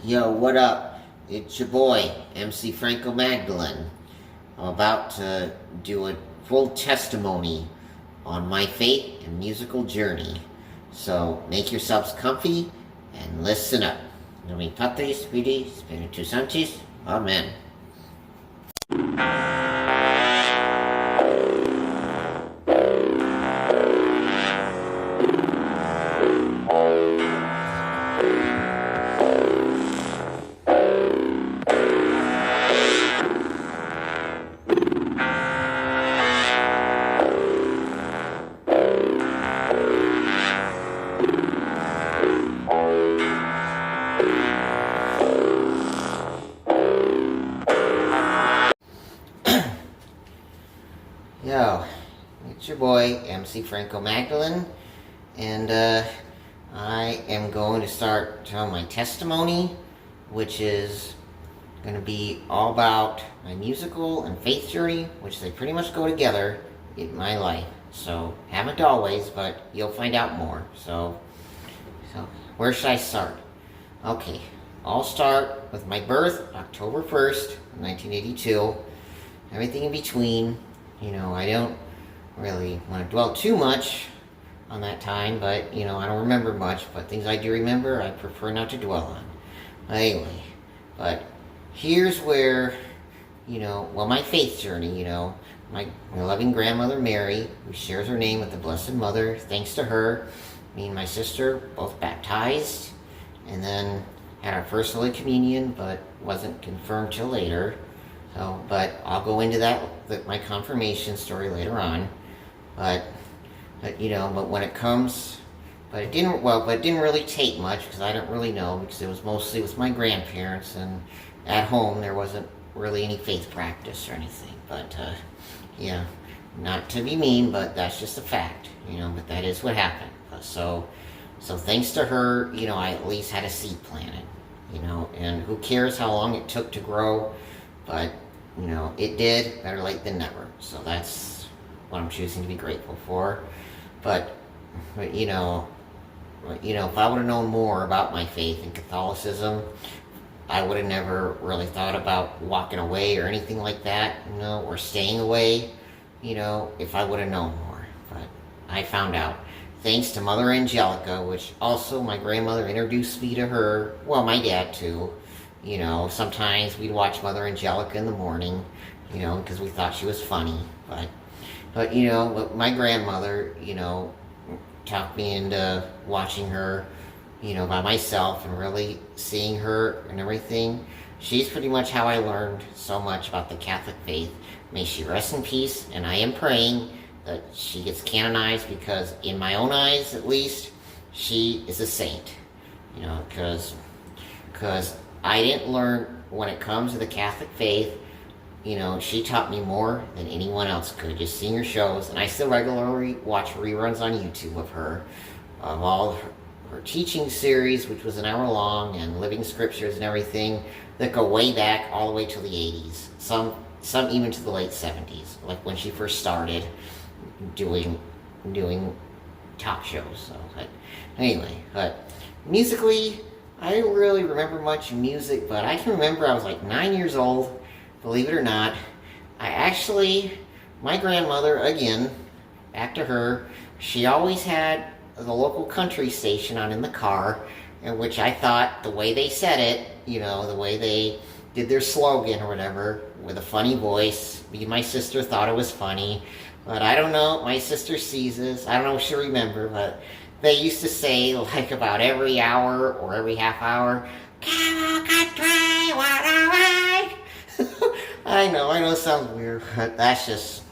Yo, what up? It's your boy, MC Franco Magdalene. I'm about to do a full testimony on my faith and musical journey. So make yourselves comfy and listen up. Numi Patris, Vidi, Spiritus Sanctis. Amen. Yo, it's your boy, MC Franco Magdalene, and I am going to start telling my testimony, which is going to be all about my musical and faith journey, which they pretty much go together in my life. So, haven't always, but you'll find out more. So where should I start? Okay, I'll start with my birth, October 1st, 1982. Everything in between. I don't really want to dwell too much on that time, but, I don't remember much, but things I do remember, I prefer not to dwell on. Anyway, but here's where, my faith journey, my loving grandmother Mary, who shares her name with the Blessed Mother, thanks to her, me and my sister both baptized, and then had our first Holy Communion, but wasn't confirmed till later. So, but I'll go into my confirmation story later on. But when it comes, it didn't really take much because I didn't really know, because it was mostly with my grandparents, and at home there wasn't really any faith practice or anything. But not to be mean, but that's just a fact, but that is what happened. So thanks to her, I at least had a seed planted, and who cares how long it took to grow. But, it did, better late than never. So that's what I'm choosing to be grateful for. But if I would have known more about my faith in Catholicism, I would have never really thought about walking away or anything like that, or staying away, if I would have known more. But I found out. Thanks to Mother Angelica, which also my grandmother introduced me to her, well, my dad too. Sometimes we'd watch Mother Angelica in the morning, because we thought she was funny. But my grandmother, talked me into watching her, by myself and really seeing her and everything. She's pretty much how I learned so much about the Catholic faith. May she rest in peace, and I am praying that she gets canonized, because in my own eyes, at least, she is a saint, because I didn't learn, when it comes to the Catholic faith, she taught me more than anyone else could, just seeing her shows. And I still regularly watch reruns on YouTube of her, of all her teaching series, which was an hour long, and living scriptures and everything that go way back all the way to the 80s. Some even to the late 70s, like when she first started doing talk shows. So, but musically, I don't really remember much music, but I can remember I was like 9 years old, believe it or not. My grandmother, again, back to her, she always had the local country station on in the car, in which I thought the way they said it, the way they did their slogan or whatever, with a funny voice, me and my sister thought it was funny, but I don't know, my sister sees this, I don't know if she'll remember, but they used to say, like, about every hour or every half hour, "Come on, country, what a ride!" I know it sounds weird, but that's just,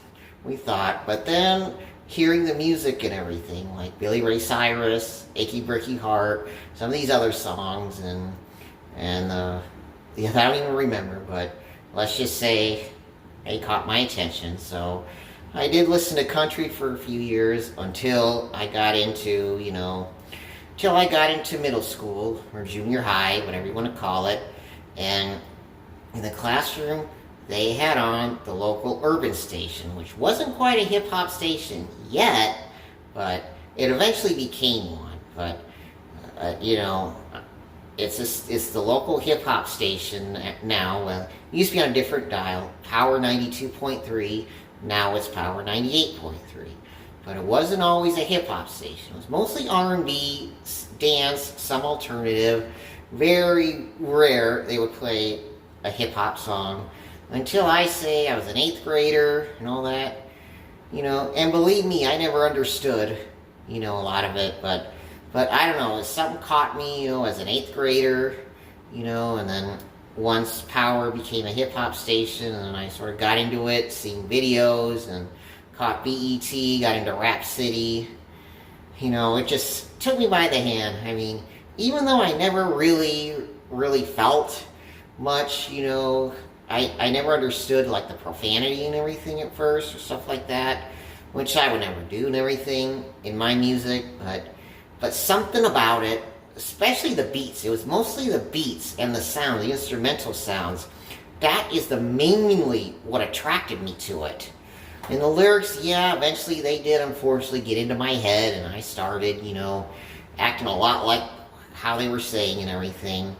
we thought. But then, hearing the music and everything, like Billy Ray Cyrus, Achy Breaky Heart, some of these other songs, and I don't even remember, but let's just say they caught my attention. So I did listen to country for a few years until I got into, middle school or junior high, whatever you want to call it. And in the classroom, they had on the local urban station, which wasn't quite a hip-hop station yet, but it eventually became one. But, it's the local hip hop station now. It used to be on a different dial, Power 92.3. Now it's Power 98.3. But it wasn't always a hip hop station. It was mostly R&B, dance, some alternative. Very rare they would play a hip hop song. Until I say I was an 8th grader and all that. And believe me, I never understood, a lot of it, but I don't know, something caught me, as an 8th grader, and then once Power became a hip-hop station, and I sort of got into it, seeing videos, and caught BET, got into Rap City, it just took me by the hand. I mean, even though I never really felt much, I never understood, like, the profanity and everything at first, or stuff like that, which I would never do and everything in my music, but something about it, especially the beats, it was mostly the beats and the sound, the instrumental sounds, that is mainly what attracted me to it. And the lyrics, yeah, eventually they did, unfortunately, get into my head, and I started, acting a lot like how they were saying and everything.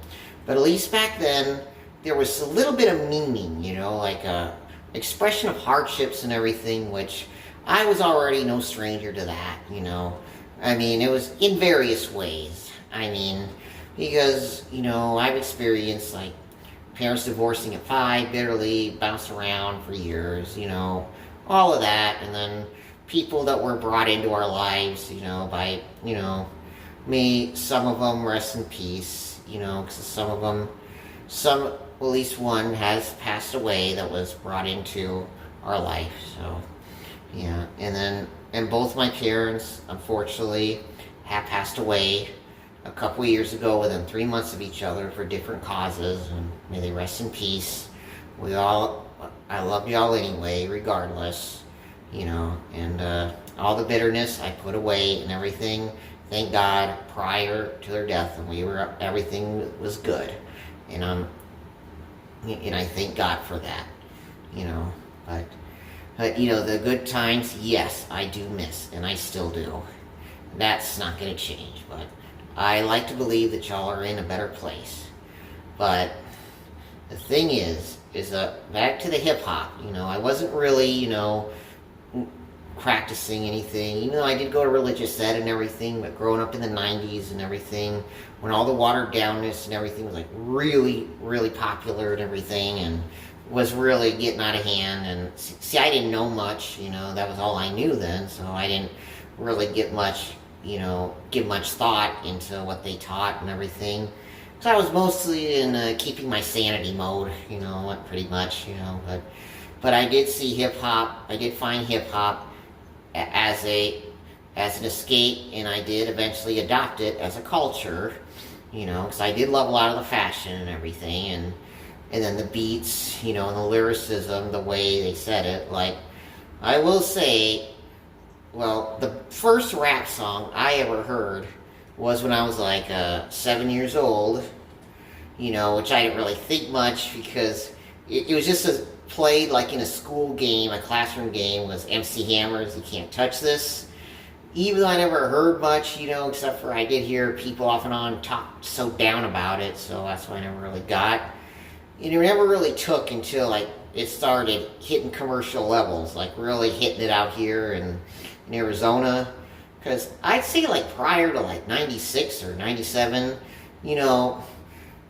But at least back then, there was a little bit of meaning, like a expression of hardships and everything, which I was already no stranger to that, I mean, it was in various ways. I mean, because, I've experienced, like, parents divorcing at 5, bitterly, bounced around for years, all of that, and then people that were brought into our lives, by, may some of them rest in peace, because some of them, at least one has passed away that was brought into our life, so, yeah, and both my parents, unfortunately, have passed away a couple years ago within 3 months of each other for different causes, and may they rest in peace. I love y'all anyway, regardless, and all the bitterness I put away and everything, thank God, prior to their death, and everything was good, and I thank God for that, but the good times, yes, I do miss, and I still do. That's not going to change, but I like to believe that y'all are in a better place. But the thing is back to the hip-hop, I wasn't really, practicing anything, even though I did go to religious ed and everything, but growing up in the 90s and everything, when all the watered downness and everything was, like, really, really popular and everything, and was really getting out of hand, and see, I didn't know much, that was all I knew then, so I didn't really give much thought into what they taught and everything. So I was mostly in keeping my sanity mode, pretty much, but I did see hip-hop, I did find hip-hop as an escape, and I did eventually adopt it as a culture, because I did love a lot of the fashion and everything, and then the beats, and the lyricism, the way they said it. Like, I will say, well, the first rap song I ever heard was when I was like 7 years old, which I didn't really think much, because it was just played like in a school game, a classroom game, was MC Hammer's You Can't Touch This. Even though I never heard much, except for I did hear people off and on talk so down about it, so that's why I never really got. And it never really took until, like, it started hitting commercial levels, like really hitting it out here in Arizona. Because I'd say, like, prior to, like, 96 or 97,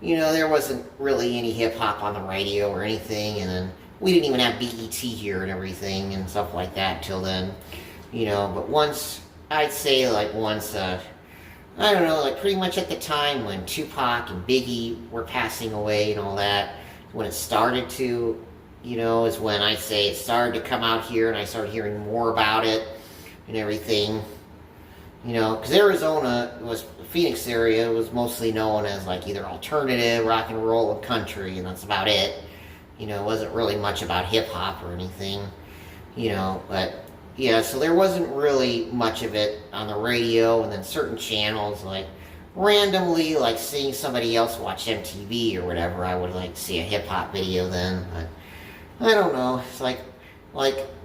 there wasn't really any hip-hop on the radio or anything, and then we didn't even have BET here and everything and stuff like that till then, but once, I'd say, like, I don't know, like, pretty much at the time when Tupac and Biggie were passing away and all that, when it started to, is when I say it started to come out here, and I started hearing more about it and everything, because Arizona Phoenix area was mostly known as, like, either alternative, rock and roll, and country, and that's about it. It wasn't really much about hip-hop or anything, but, yeah, so there wasn't really much of it on the radio, and then certain channels, like, randomly, like, seeing somebody else watch MTV or whatever, I would, like, see a hip-hop video then, but I don't know, it's like,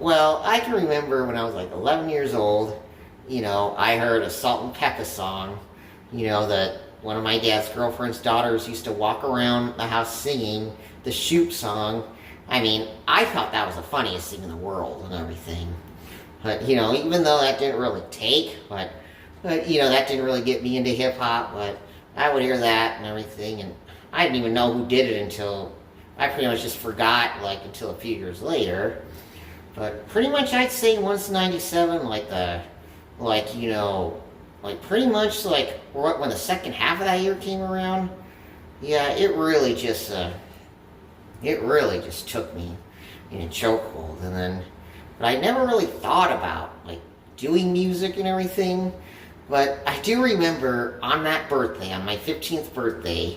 well, I can remember when I was, like, 11 years old, I heard a Salt and Pepper song, that one of my dad's girlfriend's daughters used to walk around the house singing the Shoop song. I mean, I thought that was the funniest thing in the world and everything. But, even though that didn't really take, but that didn't really get me into hip-hop, but I would hear that and everything, and I didn't even know who did it until, I pretty much just forgot, until a few years later. But pretty much I'd say once 97, pretty much when the second half of that year came around, yeah, it really just took me in a chokehold. But I never really thought about doing music and everything. But I do remember on that birthday, on my 15th birthday,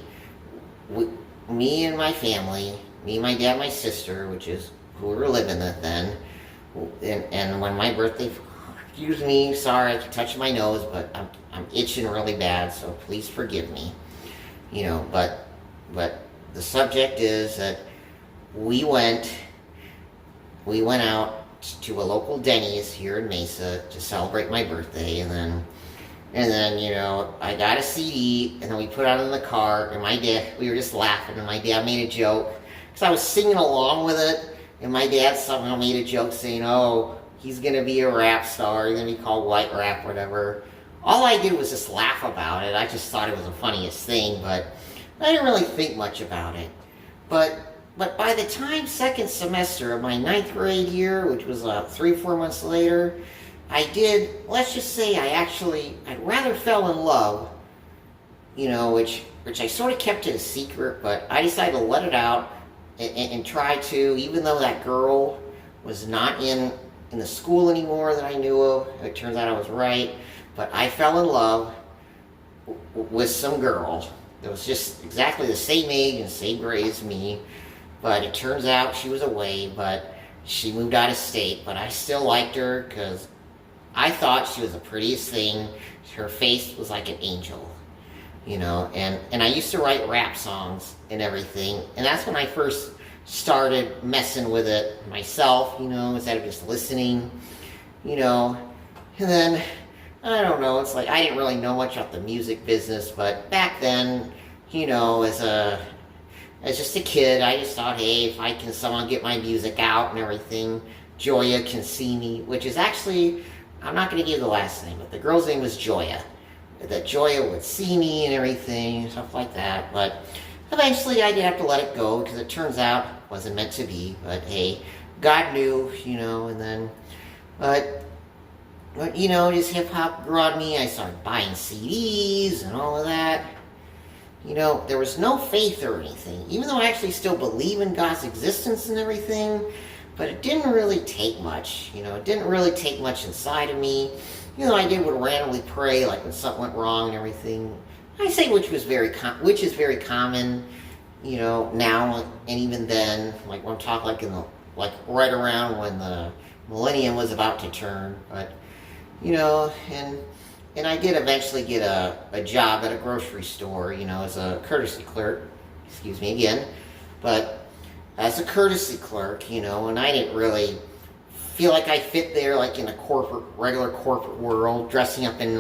me and my family, me, my dad, my sister, which is who we were living with then, and when my birthday, excuse me, sorry, I keep touching my nose, but I'm itching really bad, so please forgive me. But the subject is that we went out to a local Denny's here in Mesa to celebrate my birthday, and then I got a CD, and then we put it in the car, and we were just laughing, and my dad made a joke, because I was singing along with it, and my dad somehow made a joke saying, oh, he's going to be a rap star, he's going to be called white rap, whatever. All I did was just laugh about it. I just thought it was the funniest thing, but I didn't really think much about it. But by the time second semester of my 9th grade year, which was 3 or 4 months later, let's just say I rather fell in love, which I sort of kept it a secret, but I decided to let it out and try to, even though that girl was not in the school anymore that I knew of. It turns out I was right, but I fell in love with some girl that was just exactly the same age and same grade as me, but it turns out she was away, but she moved out of state, but I still liked her because I thought she was the prettiest thing. Her face was like an angel, and I used to write rap songs and everything, and that's when I first started messing with it myself, instead of just listening, and then, I don't know, it's I didn't really know much about the music business, but back then, as just a kid, I just thought, hey, if I can somehow get my music out and everything, Joya can see me, which is actually, I'm not going to give the last name, but the girl's name was Joya. That Joya would see me and everything, stuff like that. But eventually I did have to let it go because it turns out it wasn't meant to be. But hey, God knew, and then, but just hip hop grew on me. I started buying CDs and all of that. There was no faith or anything, even though I actually still believe in God's existence and everything. But it didn't really take much, it didn't really take much inside of me. I would randomly pray, when something went wrong and everything. I say which is very common, now and even then, when I'm talking right around when the millennium was about to turn. But, and I did eventually get a job at a grocery store, as a courtesy clerk, excuse me again, but as a courtesy clerk, and I didn't really feel like I fit there, in a regular corporate world, dressing up in,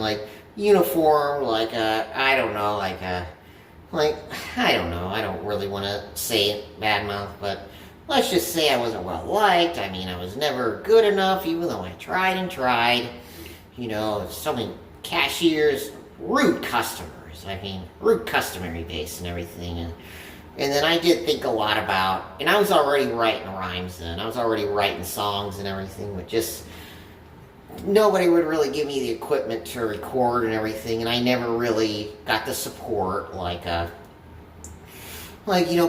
uniform, I don't know, I don't know, I don't really want to say badmouth, but let's just say I wasn't well liked. I mean, I was never good enough, even though I tried and tried, so many cashiers, rude customers, rude customary base and everything, and then I did think a lot about, and I was already writing rhymes then, I was already writing songs and everything, but just, nobody would really give me the equipment to record and everything, and I never really got the support,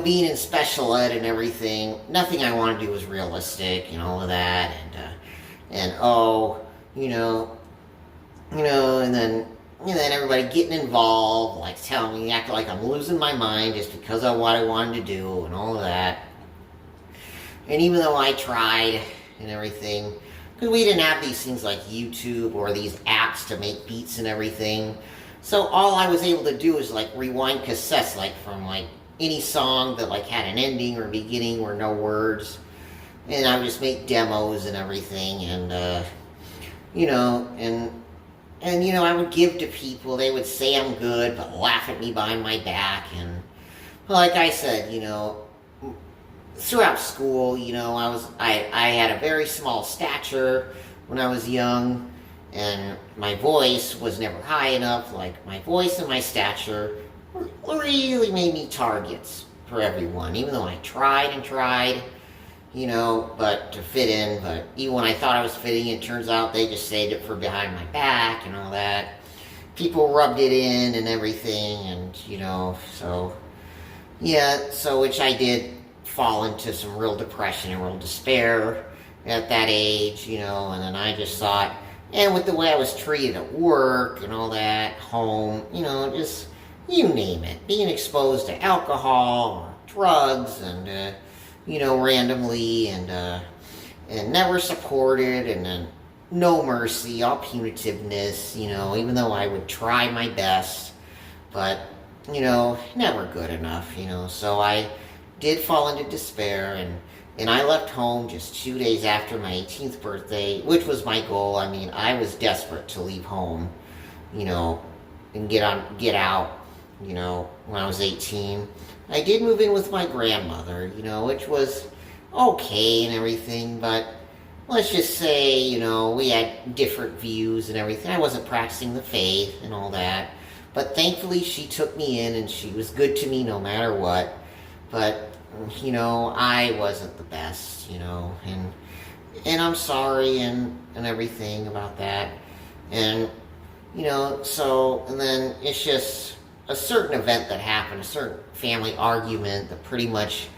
being in special ed and everything, nothing I wanted to do was realistic, and all of that, and then everybody getting involved, telling me, acting like I'm losing my mind just because of what I wanted to do and all of that. And even though I tried and everything, because we didn't have these things like YouTube or these apps to make beats and everything, so all I was able to do was rewind cassettes from any song that had an ending or beginning or no words, and I would just make demos and everything, and and I would give to people. They would say I'm good, but laugh at me behind my back. And like I said, throughout school, I had a very small stature when I was young, and my voice was never high enough. Like, my voice and my stature really made me targets for everyone, even though I tried and tried, but to fit in. But even when I thought I was fitting in, it turns out they just saved it for behind my back and all that. People rubbed it in and everything, and so which I did fall into some real depression and real despair at that age, and then I just thought, and with the way I was treated at work and all that, home, just, you name it, being exposed to alcohol or drugs and, randomly, and never supported, and then no mercy, all punitiveness, even though I would try my best, but, never good enough, so I did fall into despair, and I left home just 2 days after my 18th birthday, which was my goal. I mean, I was desperate to leave home, and get out, when I was 18. I did move in with my grandmother, which was okay and everything, but let's just say, we had different views and everything. I wasn't practicing the faith and all that, but thankfully she took me in, and she was good to me no matter what. But I wasn't the best, and I'm sorry and everything about that. And, and then it's just a certain event that happened, a certain family argument that pretty much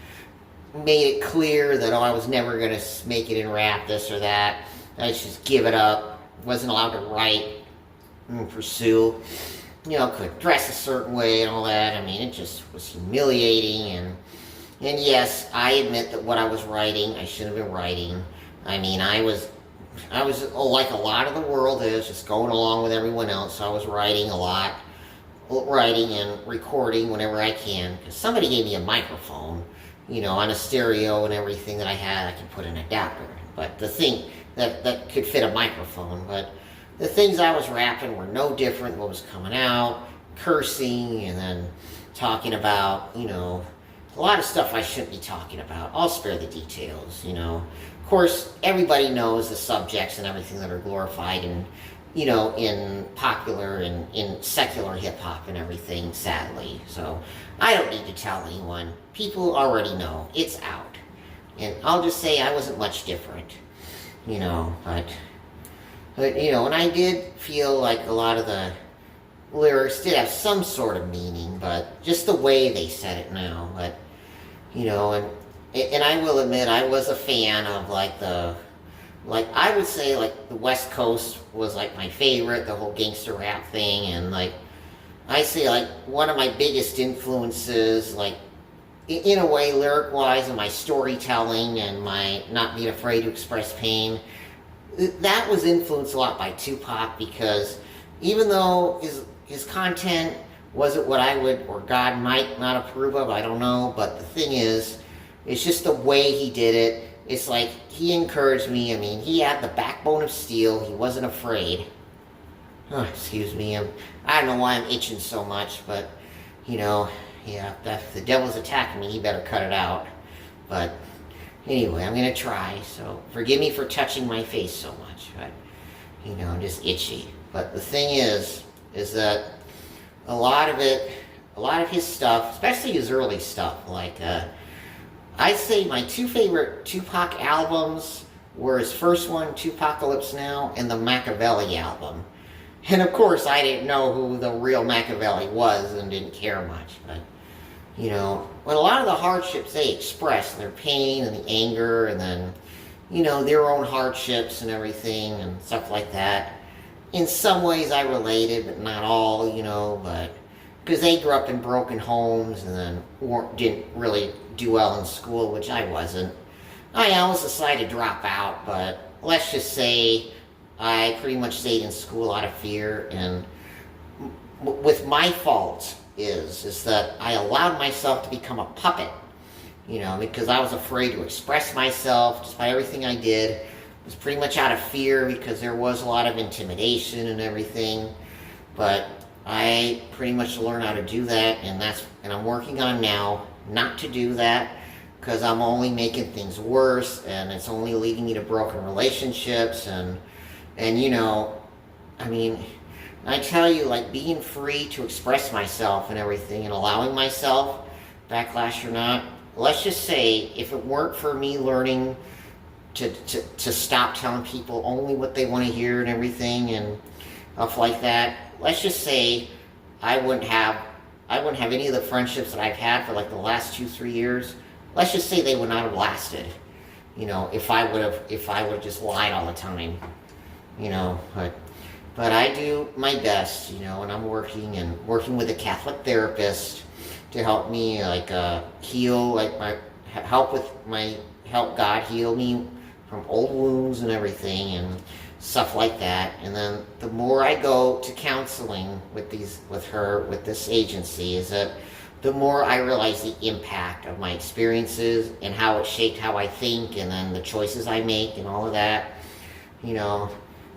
made it clear that, I was never going to make it in rap, this or that. I should just give it up. Wasn't allowed to write and pursue. Could dress a certain way and all that. I mean, it just was humiliating. And yes, I admit that what I was writing, I shouldn't have been writing. I mean, I was like a lot of the world is, just going along with everyone else. So I was writing a lot, writing and recording whenever I can. Because somebody gave me a microphone, on a stereo and everything that I had. I could put an adapter. But the thing that could fit a microphone. But the things I was rapping were no different what was coming out. Cursing, and then talking about, a lot of stuff I shouldn't be talking about. I'll spare the details, Of course, everybody knows the subjects and everything that are glorified in, in popular and in secular hip-hop and everything, sadly. So I don't need to tell anyone. People already know. It's out. And I'll just say I wasn't much different, but and I did feel like a lot of the lyrics did have some sort of meaning, but just the way they said it now. But and I will admit, I was a fan of I would say the West Coast was my favorite, the whole gangster rap thing, and I say one of my biggest influences, in a way, lyric wise, and my storytelling and my not being afraid to express pain, that was influenced a lot by Tupac, because even though his content wasn't what I would, or God might not approve of, I don't know, but the thing is, it's just the way he did it. It's he encouraged me. I mean, he had the backbone of steel. He wasn't afraid. Oh, excuse me, I don't know why I'm itching so much, but, if the devil's attacking me, he better cut it out. But anyway, I'm going to try, so forgive me for touching my face so much, but, I'm just itchy. But the thing is that a lot of his stuff, especially his early stuff, I'd say my two favorite Tupac albums were his first one, Tupacalypse Now, and the Machiavelli album. And of course, I didn't know who the real Machiavelli was and didn't care much, but, when a lot of the hardships they express, their pain and the anger, and then, their own hardships and everything and stuff like that, in some ways I related, but not all, but because they grew up in broken homes and then didn't really do well in school, which I wasn't. I almost decided to drop out, but let's just say I pretty much stayed in school out of fear, and with my fault is that I allowed myself to become a puppet, because I was afraid to express myself just by everything I did. was pretty much out of fear because there was a lot of intimidation and everything. But I pretty much learned how to do that, and I'm working on now not to do that because I'm only making things worse, and it's only leading me to broken relationships, and I mean, I tell you, like, being free to express myself and everything and allowing myself, backlash or not, let's just say if it weren't for me learning to stop telling people only what they want to hear and everything and stuff like that, let's just say I wouldn't have any of the friendships that I've had for like the last 2-3 years. Let's just say they would not have lasted, if I would have just lied all the time, but I do my best, and I'm working with a Catholic therapist to help me heal, help God heal me from old wounds and everything and stuff like that. And then the more I go to counseling with this agency, is that the more I realize the impact of my experiences and how it shaped how I think and then the choices I make and all of that,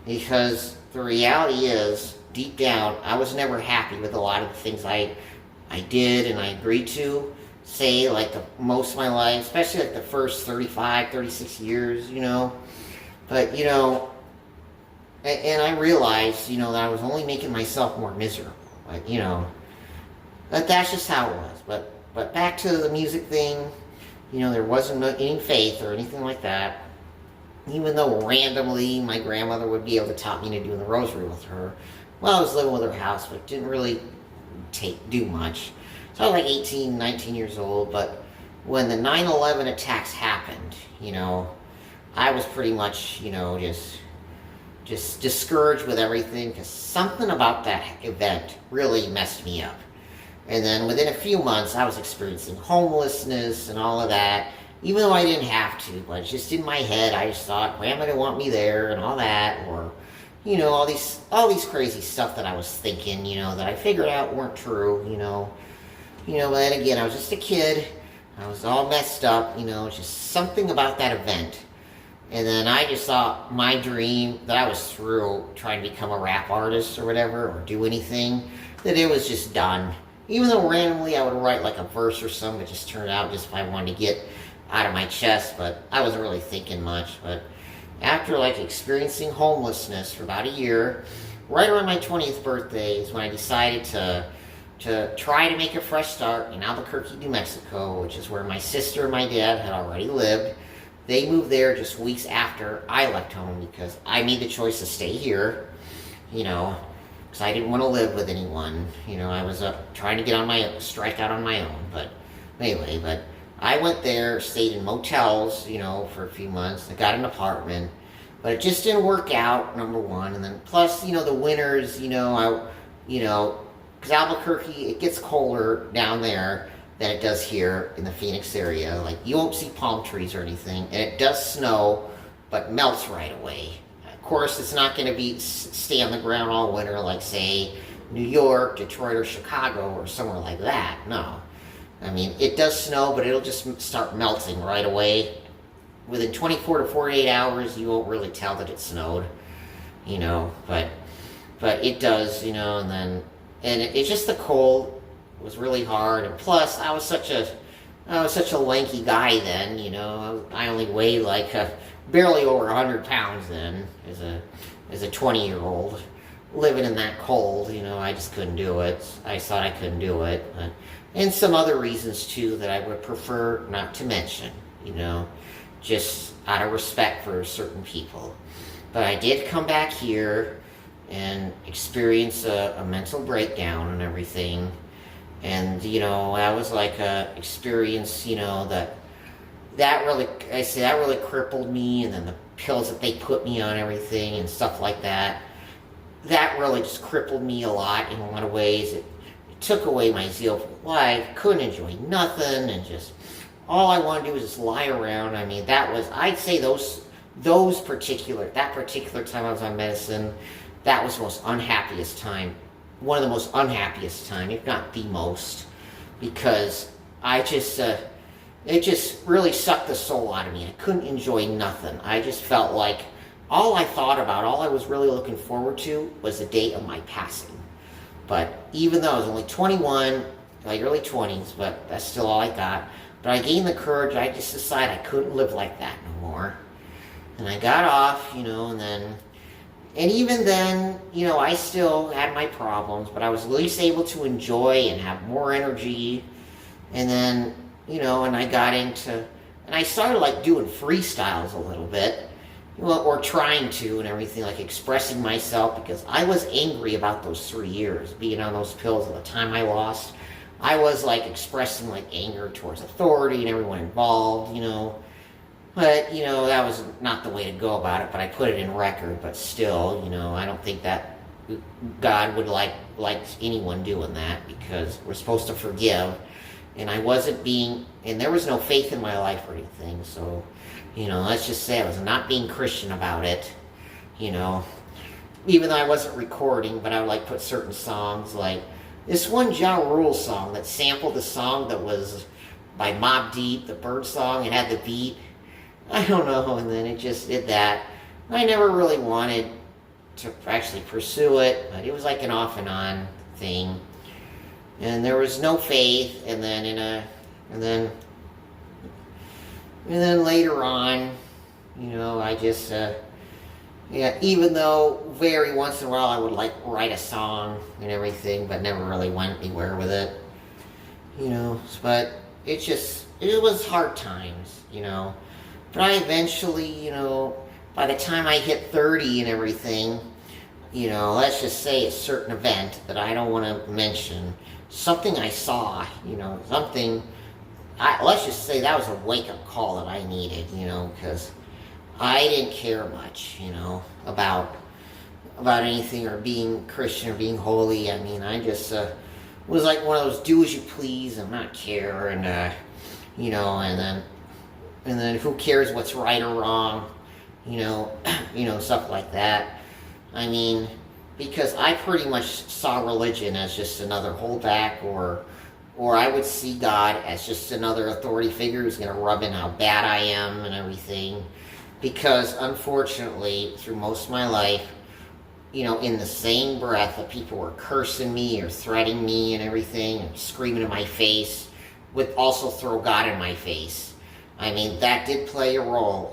because the reality is, deep down, I was never happy with a lot of the things I did and I agreed to say, like most of my life, especially like the first 35, 36 years, but, and I realized, that I was only making myself more miserable, but that's just how it was. But back to the music thing, there wasn't any faith or anything like that. Even though randomly my grandmother would be able to taught me to do the rosary with her while I was living with her house, but didn't really do much. So I was like 18, 19 years old, but when the 9/11 attacks happened, I was pretty much, just discouraged with everything because something about that event really messed me up. And then within a few months, I was experiencing homelessness and all of that, even though I didn't have to, but it's just in my head. I just thought, Grandma didn't want me there and all that, or, all these crazy stuff that I was thinking, that I figured out weren't true, but then again, I was just a kid. I was all messed up, just something about that event. And then I just thought my dream that I was through trying to become a rap artist or whatever, or do anything, that it was just done. Even though randomly I would write like a verse or something, it just turned out just if I wanted to get out of my chest, but I wasn't really thinking much. But after experiencing homelessness for about a year, right around my 20th birthday is when I decided to try to make a fresh start in Albuquerque, New Mexico, which is where my sister and my dad had already lived. They moved there just weeks after I left home because I made the choice to stay here, because I didn't want to live with anyone. I was trying to strike out on my own. But anyway, I went there, stayed in motels, for a few months. I got an apartment, but it just didn't work out, number one. And then plus, the winters, because Albuquerque, it gets colder down there than it does here in the Phoenix area. You won't see palm trees or anything, and it does snow, but melts right away. Of course, it's not going to stay on the ground all winter like, say, New York, Detroit, or Chicago, or somewhere like that. No. I mean, it does snow, but it'll just start melting right away. Within 24 to 48 hours, you won't really tell that it snowed, but it does, and it's just the cold was really hard, and plus I was such a lanky guy then, I only weighed barely over 100 pounds then as a 20-year-old living in that cold. I just couldn't do it. I thought I couldn't do it, and some other reasons too that I would prefer not to mention, just out of respect for certain people. But I did come back here and experience a mental breakdown and everything. And, that was experience, that really crippled me. And then the pills that they put me on, everything and stuff like that, that really just crippled me a lot in a lot of ways. It took away my zeal for life. Couldn't enjoy nothing, and just all I wanted to do was just lie around. I mean, I'd say that particular time I was on medicine, that was the most unhappiest time. One of the most unhappiest time, if not the most, because it just really sucked the soul out of me. I couldn't enjoy nothing. I just felt like all I thought about, all I was really looking forward to was the date of my passing. But even though I was only 21, like early 20s, but that's still all I got. But I gained the courage. I just decided I couldn't live like that no more. And I got off, and even then, I still had my problems, but I was at least able to enjoy and have more energy. And then, and I got into, and I started like doing freestyles a little bit, or trying to and everything, like expressing myself, because I was angry about those 3 years being on those pills at the time I lost. I was like expressing like anger towards authority and everyone involved, But, that was not the way to go about it, but I put it in record. But still, I don't think that God would like anyone doing that, because we're supposed to forgive. And I wasn't being, and there was no faith in my life or anything, so, let's just say I was not being Christian about it, even though I wasn't recording, but I would like put certain songs, like this one Ja Rule song that sampled the song that was by Mobb Deep, the Bird song. It had the beat. I don't know, and then it just did that. I never really wanted to actually pursue it, but it was like an off and on thing. And there was no faith, and then later on, I just, even though very once in a while I would like write a song and everything, but never really went anywhere with it, but it was hard times, But I eventually, by the time I hit 30 and everything, let's just say a certain event that I don't want to mention, something I saw, let's just say that was a wake-up call that I needed, because I didn't care much, about anything or being Christian or being holy. I mean, I just was like one of those do as you please and not care, and and then who cares what's right or wrong, stuff like that. I mean, because I pretty much saw religion as just another holdback, or I would see God as just another authority figure who's going to rub in how bad I am and everything. Because unfortunately, through most of my life, in the same breath that people were cursing me or threatening me and everything and screaming in my face, would also throw God in my face. I mean, that did play a role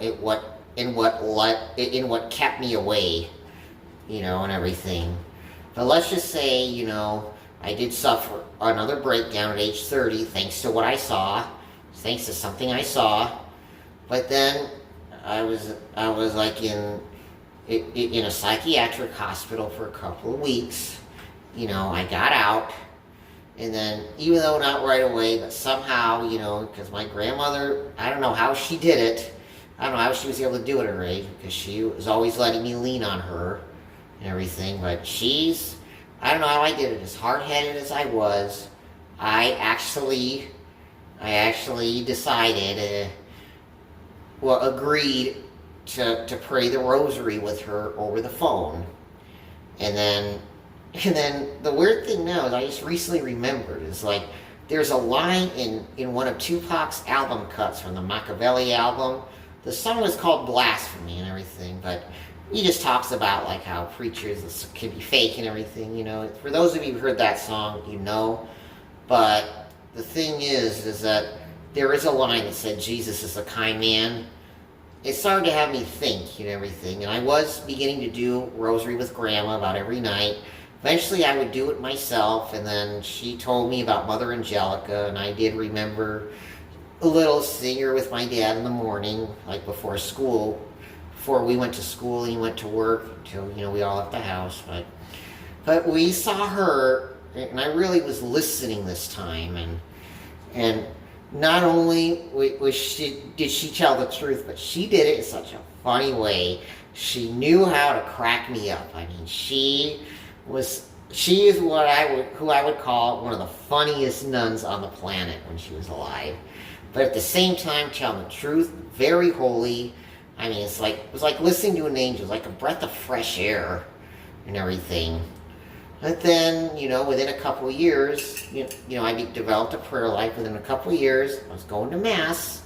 in what kept me away, and everything. But let's just say, I did suffer another breakdown at age 30, thanks to what I saw, thanks to something I saw. But then I was like in a psychiatric hospital for a couple of weeks. I got out. And then, even though not right away, but somehow, because my grandmother, I don't know how she did it. I don't know how she was able to do it at her age, because she was always letting me lean on her and everything. But I don't know how I did it. As hard-headed as I was, I actually decided, agreed to pray the rosary with her over the phone. And then the weird thing now is I just recently remembered is like there's a line in one of Tupac's album cuts from the Machiavelli album. The song was called Blasphemy and everything, but he just talks about like how preachers can be fake and everything, For those of you who heard that song, But the thing is that there is a line that said Jesus is a kind man. It started to have me think and everything, and I was beginning to do rosary with Grandma about every night. Eventually I would do it myself, and then she told me about Mother Angelica, and I did remember a little singer with my dad in the morning, like before we went to school and he went to work until, we all left the house. But we saw her, and I really was listening this time, and not only did she tell the truth, but she did it in such a funny way. She knew how to crack me up. I mean, she is who I would call one of the funniest nuns on the planet when she was alive. But at the same time, telling the truth, very holy. I mean, it was like listening to an angel, like a breath of fresh air and everything. But then, within a couple of years, I developed a prayer life. Within a couple of years, I was going to Mass,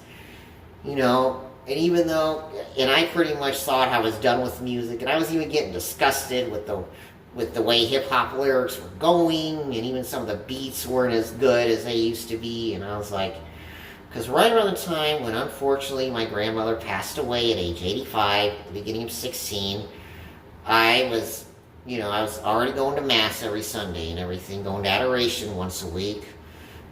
and even though, and I pretty much thought I was done with music, and I was even getting disgusted with the way hip hop lyrics were going, and even some of the beats weren't as good as they used to be. And I was like, because right around the time when unfortunately my grandmother passed away at age 85, at the beginning of 16, I was, I was already going to mass every Sunday and everything, going to adoration once a week,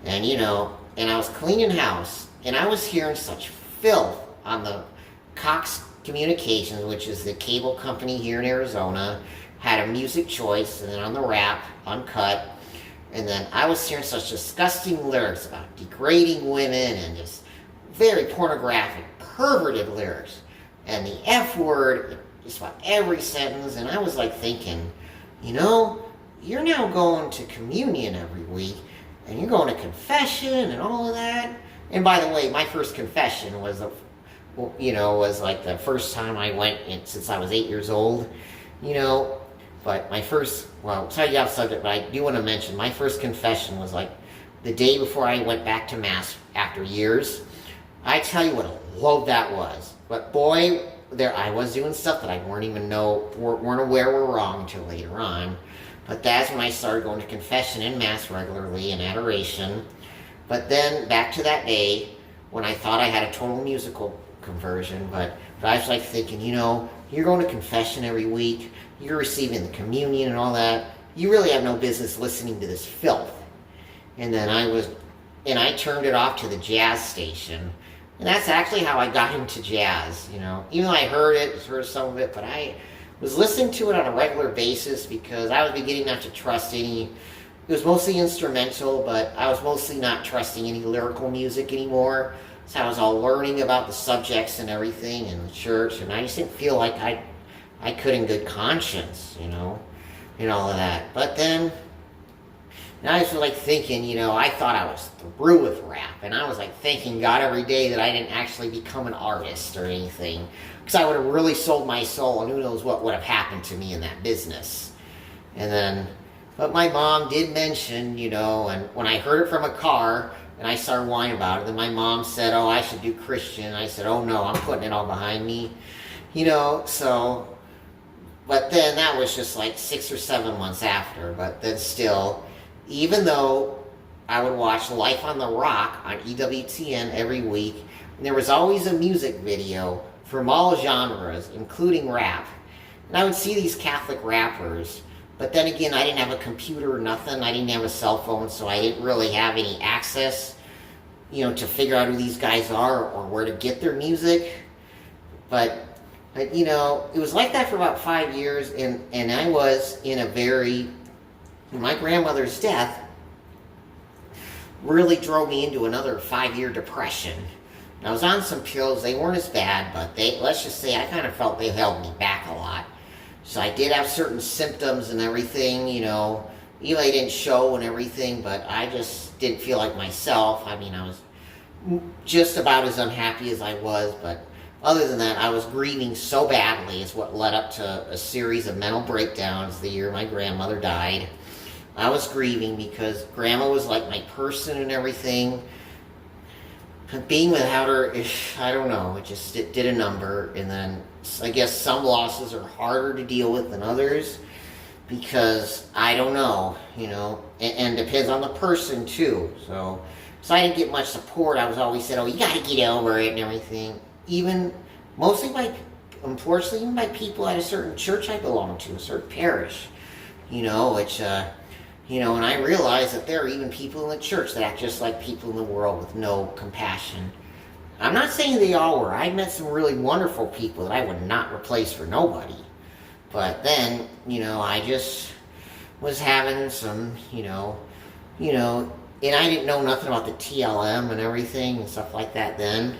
and and I was cleaning house, and I was hearing such filth on the Cox Communications, which is the cable company here in Arizona, had a music choice, and then on the rap, uncut, and then I was hearing such disgusting lyrics about degrading women and just very pornographic, perverted lyrics, and the F word, just about every sentence, and I was like thinking, you're now going to communion every week, and you're going to confession and all of that. And by the way, my first confession was was like the first time I went since I was 8 years old, But my first, sorry to get off subject, but I do want to mention my first confession was like the day before I went back to mass after years. I tell you what a load that was. But boy, there I was doing stuff that I weren't aware were wrong until later on. But that's when I started going to confession and mass regularly and adoration. But then back to that day when I thought I had a total musical conversion, but I was like thinking, you're going to confession every week, you're receiving the communion and all that, you really have no business listening to this filth. And then I turned it off to the jazz station. And that's actually how I got into jazz, Even though I heard some of it, but I was listening to it on a regular basis because I was beginning not to trust it was mostly instrumental, but I was mostly not trusting any lyrical music anymore. So I was all learning about the subjects and everything in the church, and I just didn't feel like I could in good conscience, and all of that. But then, I was like thinking, I thought I was through with rap, and I was like thanking God every day that I didn't actually become an artist or anything, because I would have really sold my soul, and who knows what would have happened to me in that business. And then, but my mom did mention, and when I heard it from a car, and I started whining about it, then my mom said, I should do Christian. I said, no, I'm putting it all behind me, so, but then that was just like 6 or 7 months after, but then still, even though I would watch Life on the Rock on EWTN every week, and there was always a music video from all genres, including rap, and I would see these Catholic rappers. But then again, I didn't have a computer or nothing. I didn't have a cell phone, so I didn't really have any access, to figure out who these guys are or where to get their music. But it was like that for about 5 years, and I was my grandmother's death really drove me into another 5-year depression. And I was on some pills. They weren't as bad, but let's just say I kind of felt they held me back a lot. So I did have certain symptoms and everything, even though they didn't show and everything, but I just didn't feel like myself. I was just about as unhappy as I was, but other than that, I was grieving so badly. It's what led up to a series of mental breakdowns the year my grandmother died. I was grieving because Grandma was like my person and everything. Being without her, I don't know, it did a number. And then I guess some losses are harder to deal with than others because I don't know, and depends on the person too. So I didn't get much support. I was always said, you got to get over it and everything. Unfortunately, even by people at a certain church I belong to, a certain parish, which, and I realize that there are even people in the church that act just like people in the world with no compassion. I'm not saying they all were. I met some really wonderful people that I would not replace for nobody. But then, I just was having some, and I didn't know nothing about the TLM and everything and stuff like that then.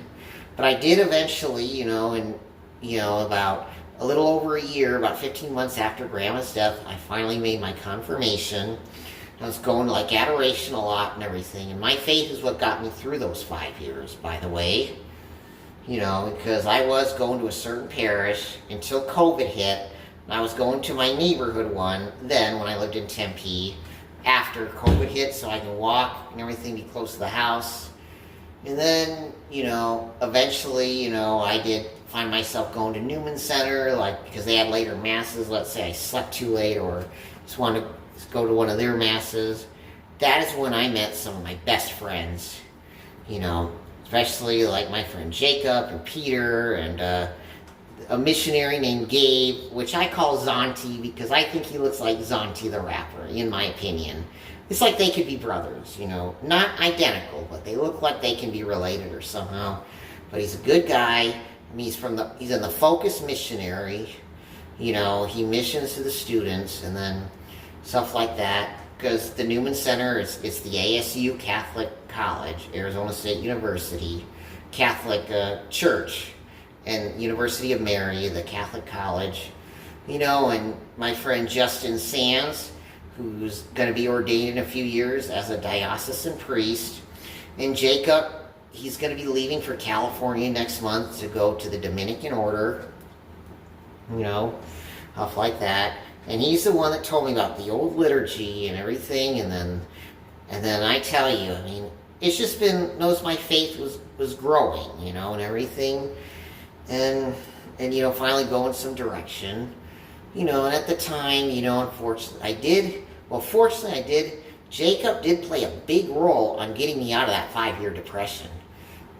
But I did eventually, about a little over a year, about 15 months after Grandma's death, I finally made my confirmation. I was going to adoration a lot and everything, and my faith is what got me through those 5 years, by the way. Because I was going to a certain parish until COVID hit, and I was going to my neighborhood one then when I lived in Tempe after COVID hit, so I can walk and everything, be close to the house. And then, eventually, I did find myself going to Newman Center, like, because they had later masses. Let's say I slept too late or just wanted to go to one of their masses. That is when I met some of my best friends, especially like my friend Jacob and Peter and a missionary named Gabe, which I call Zonti because I think he looks like Zonti the rapper, in my opinion. It's like they could be brothers, not identical, but they look like they can be related or somehow. But he's a good guy. I mean, he's in the Focus Missionary. He missions to the students and then stuff like that. Because the Newman Center it's the ASU Catholic College, Arizona State University, Catholic Church, and University of Mary, the Catholic College. And my friend Justin Sands, who's going to be ordained in a few years as a diocesan priest. And Jacob, he's going to be leaving for California next month to go to the Dominican order. Stuff like that. And he's the one that told me about the old liturgy and everything. And then I tell you, I mean, it's just been, knows my faith was growing, and everything. And finally go in some direction. And at the time, unfortunately, fortunately I did. Jacob did play a big role on getting me out of that 5-year depression.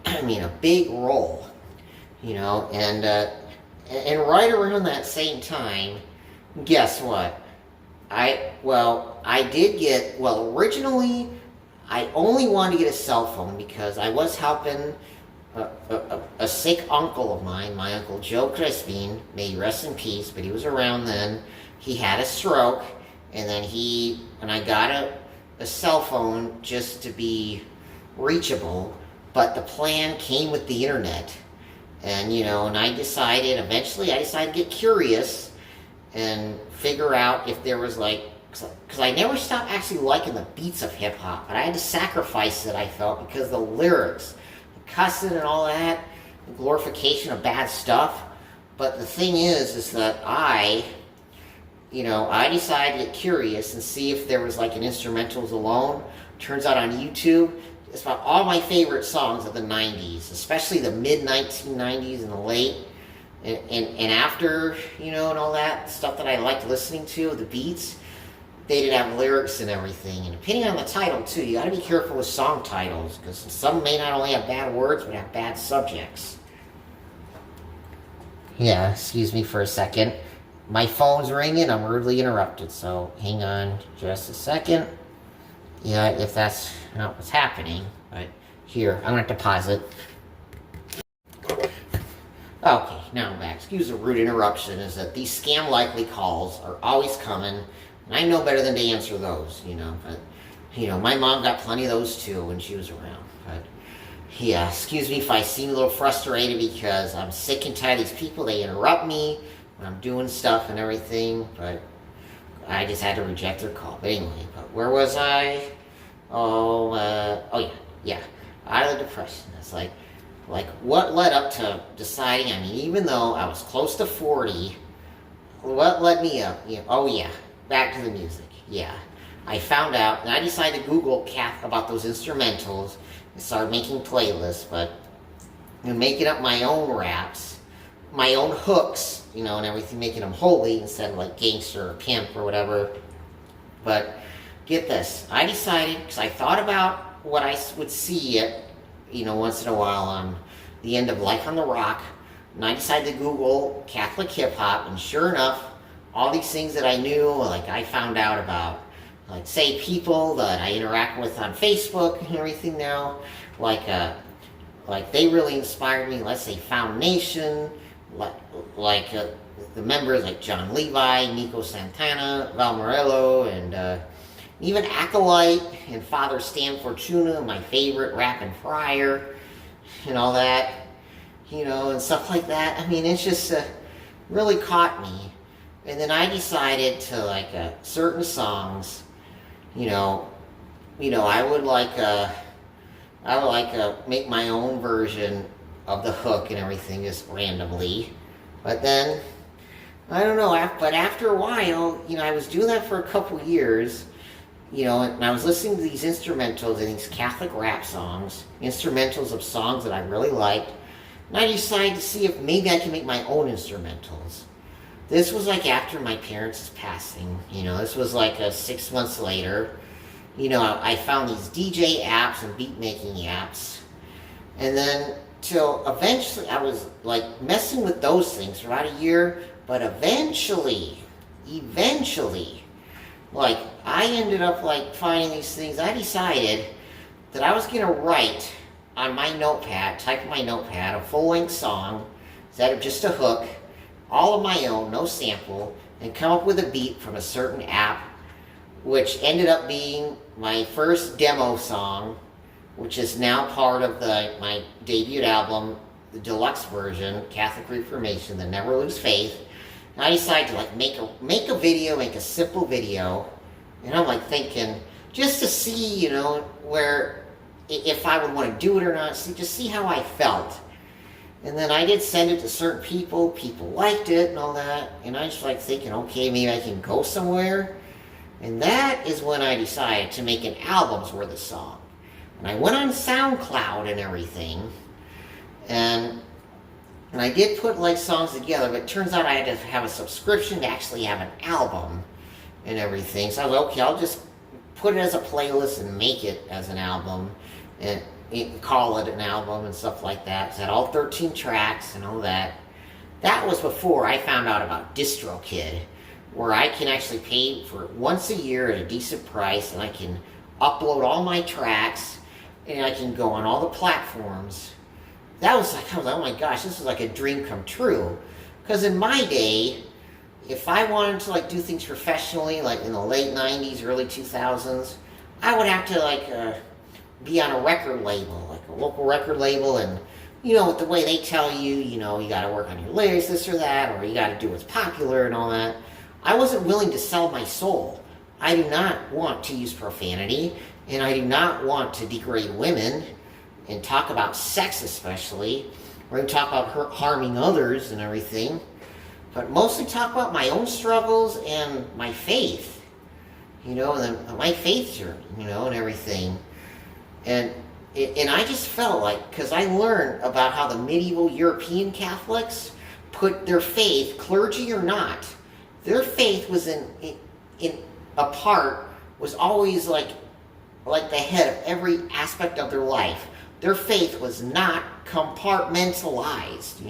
I mean, a big role, and right around that same time, guess what? Originally, I only wanted to get a cell phone because I was helping a sick uncle of mine, my Uncle Joe Crispin, may he rest in peace, but he was around then. He had a stroke, and then I got a cell phone just to be reachable, but the plan came with the internet. And, and eventually I decided to get curious and figure out if there was because I never stopped actually liking the beats of hip hop, but I had to sacrifice it, I felt, because the lyrics, cussing and all that, the glorification of bad stuff. But the thing is that I decided to get curious and see if there was an instrumentals alone. Turns out on YouTube, it's about all my favorite songs of the 90s, especially the mid-1990s and the late. And after, and all that stuff that I liked listening to, the beats, they did have lyrics and everything. And depending on the title, too, you got to be careful with song titles, because some may not only have bad words, but have bad subjects. Yeah, excuse me for a second. My phone's ringing. I'm rudely interrupted, so hang on just a second. Yeah, if that's not what's happening. But here, I'm going to have to pause it. Okay, now I'm back. Excuse the rude interruption, is that these scam likely calls are always coming, and I know better than to answer those, But, my mom got plenty of those too when she was around. But, yeah, excuse me if I seem a little frustrated because I'm sick and tired of these people. They interrupt me when I'm doing stuff and everything, but I just had to reject their call. But anyway, where was I? Yeah, out of the depression. It's like what led up to deciding, I mean, even though I was close to 40, what led me up? Back to the music. Yeah, I found out, and I decided to Google about those instrumentals and started making playlists, but making up my own raps, my own hooks, and everything, making them holy instead of gangster or pimp or whatever. But get this, I decided, because I thought about what I would see once in a while on the end of Life on the Rock, and I decided to Google Catholic hip hop, and sure enough, all these things that I knew, I found out about, say people that I interact with on Facebook and everything now, they really inspired me. Let's say Foundation, the members like John Levi, Nico Santana, Val Morello, and even Acolyte and Father Stan Fortuna, my favorite, Rappin' Friar, and all that, and stuff like that. I mean, it's just really caught me. And then I decided to certain songs, I would make my own version of the hook and everything just randomly. But then, I don't know, but after a while, I was doing that for a couple years, and I was listening to these instrumentals and these Catholic rap songs, instrumentals of songs that I really liked, and I decided to see if maybe I can make my own instrumentals. This was like after my parents' passing, this was like 6 months later. I found these DJ apps and beat making apps, and then till eventually I was like messing with those things for about a year, but eventually, like I ended up like finding these things. I decided that I was gonna write on my notepad, type in my notepad, a full-length song instead of just a hook, all of my own, no sample, and come up with a beat from a certain app, which ended up being my first demo song, which is now part of my debut album, the deluxe version, Catholic Reformation, the Never Lose Faith. And I decided to like make a video, make a simple video, and I'm like thinking, just to see, where, if I would want to do it or not, just see how I felt. And then I did send it to certain people liked it and all that, and I just like thinking, okay, maybe I can go somewhere. And that is when I decided to make an album's worth of song. And I went on SoundCloud and everything, and I did put like songs together, but it turns out I had to have a subscription to actually have an album and everything. So I was like, okay, I'll just put it as a playlist and make it as an album, and call it an album and stuff like that. So it had all 13 tracks and all that. That was before I found out about DistroKid, where I can actually pay for it once a year at a decent price, and I can upload all my tracks, and I can go on all the platforms. That was like, I was like, oh my gosh, this is like a dream come true. Because in my day, if I wanted to like do things professionally, like in the late 90s, early 2000s, I would have to like be on a record label, like a local record label, and with the way they tell you, you got to work on your lyrics, this or that, or you got to do what's popular and all that. I wasn't willing to sell my soul. I do not want to use profanity, and I do not want to degrade women and talk about sex especially, or even talk about harming others and everything, but mostly talk about my own struggles and my faith, and then my faith journey, and everything. And I just felt like, because I learned about how the medieval European Catholics put their faith, clergy or not, their faith was was always like the head of every aspect of their life. Their faith was not compartmentalized,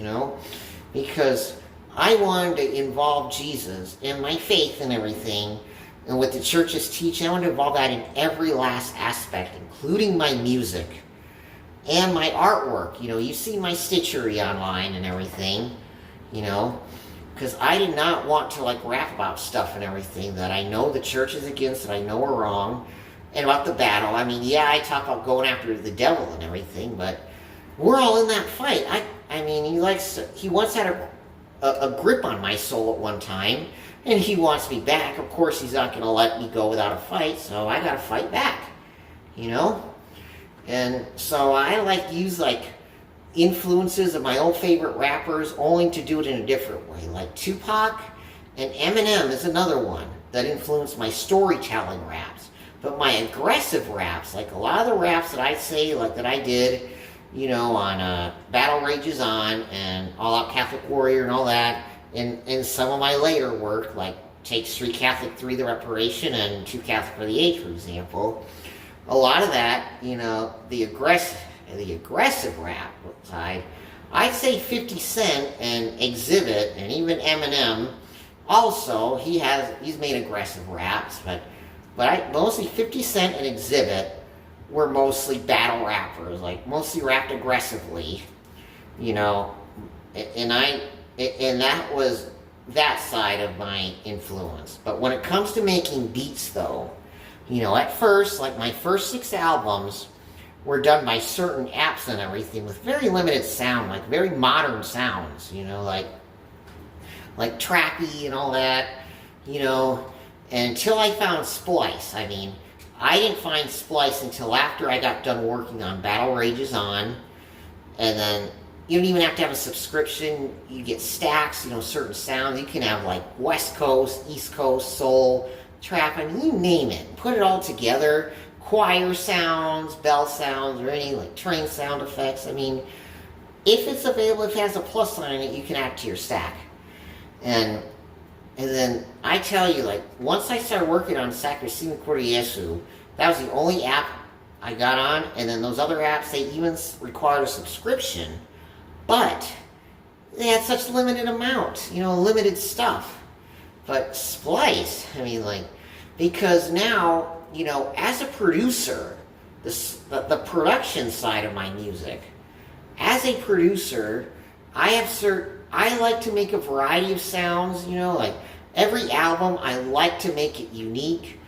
because I wanted to involve Jesus and my faith and everything, and what the churches teach. I wanted to involve that in every last aspect, including my music and my artwork. You see my stitchery online and everything, because I did not want to like rap about stuff and everything that I know the church is against, that I know are wrong, and about the battle. I mean, yeah, I talk about going after the devil and everything, but we're all in that fight. I mean, he once had a grip on my soul at one time, and he wants me back. Of course, he's not going to let me go without a fight, so I got to fight back, And so I like use like influences of my own favorite rappers, only to do it in a different way. Like Tupac and Eminem is another one that influenced my storytelling raps. But my aggressive raps, like a lot of the raps that I say, like that I did, on Battle Rages On and All Out Catholic Warrior and all that, and some of my later work, like Takes 3 Catholic 3 The Reparation and 2 Catholic for the Age, for example. A lot of that, the aggressive rap side, I'd say 50 Cent and Exhibit and even Eminem also, he's made aggressive raps, but mostly 50 Cent and Exhibit were mostly battle rappers, like mostly rapped aggressively, and that was that side of my influence. But when it comes to making beats though, at first, like my first 6 albums were done by certain apps and everything with very limited sound, like very modern sounds, like trappy and all that, and until I found Splice. I mean, I didn't find Splice until after I got done working on Battle Rages On, and then you don't even have to have a subscription. You get stacks, certain sounds. You can have like West Coast, East Coast, soul, trap, I mean, you name it. Put it all together. Choir sounds, bell sounds, or any like train sound effects. I mean, if it's available, if it has a plus sign in it, you can add to your stack. And then I tell you, like, once I started working on Sacrosanct Yesu, that was the only app I got on. And then those other apps, they even required a subscription. But they had such limited amount, limited stuff. But Splice, I mean, like, because now, as a producer, the production side of my music, as a producer, I like to make a variety of sounds, like every album, I like to make it unique.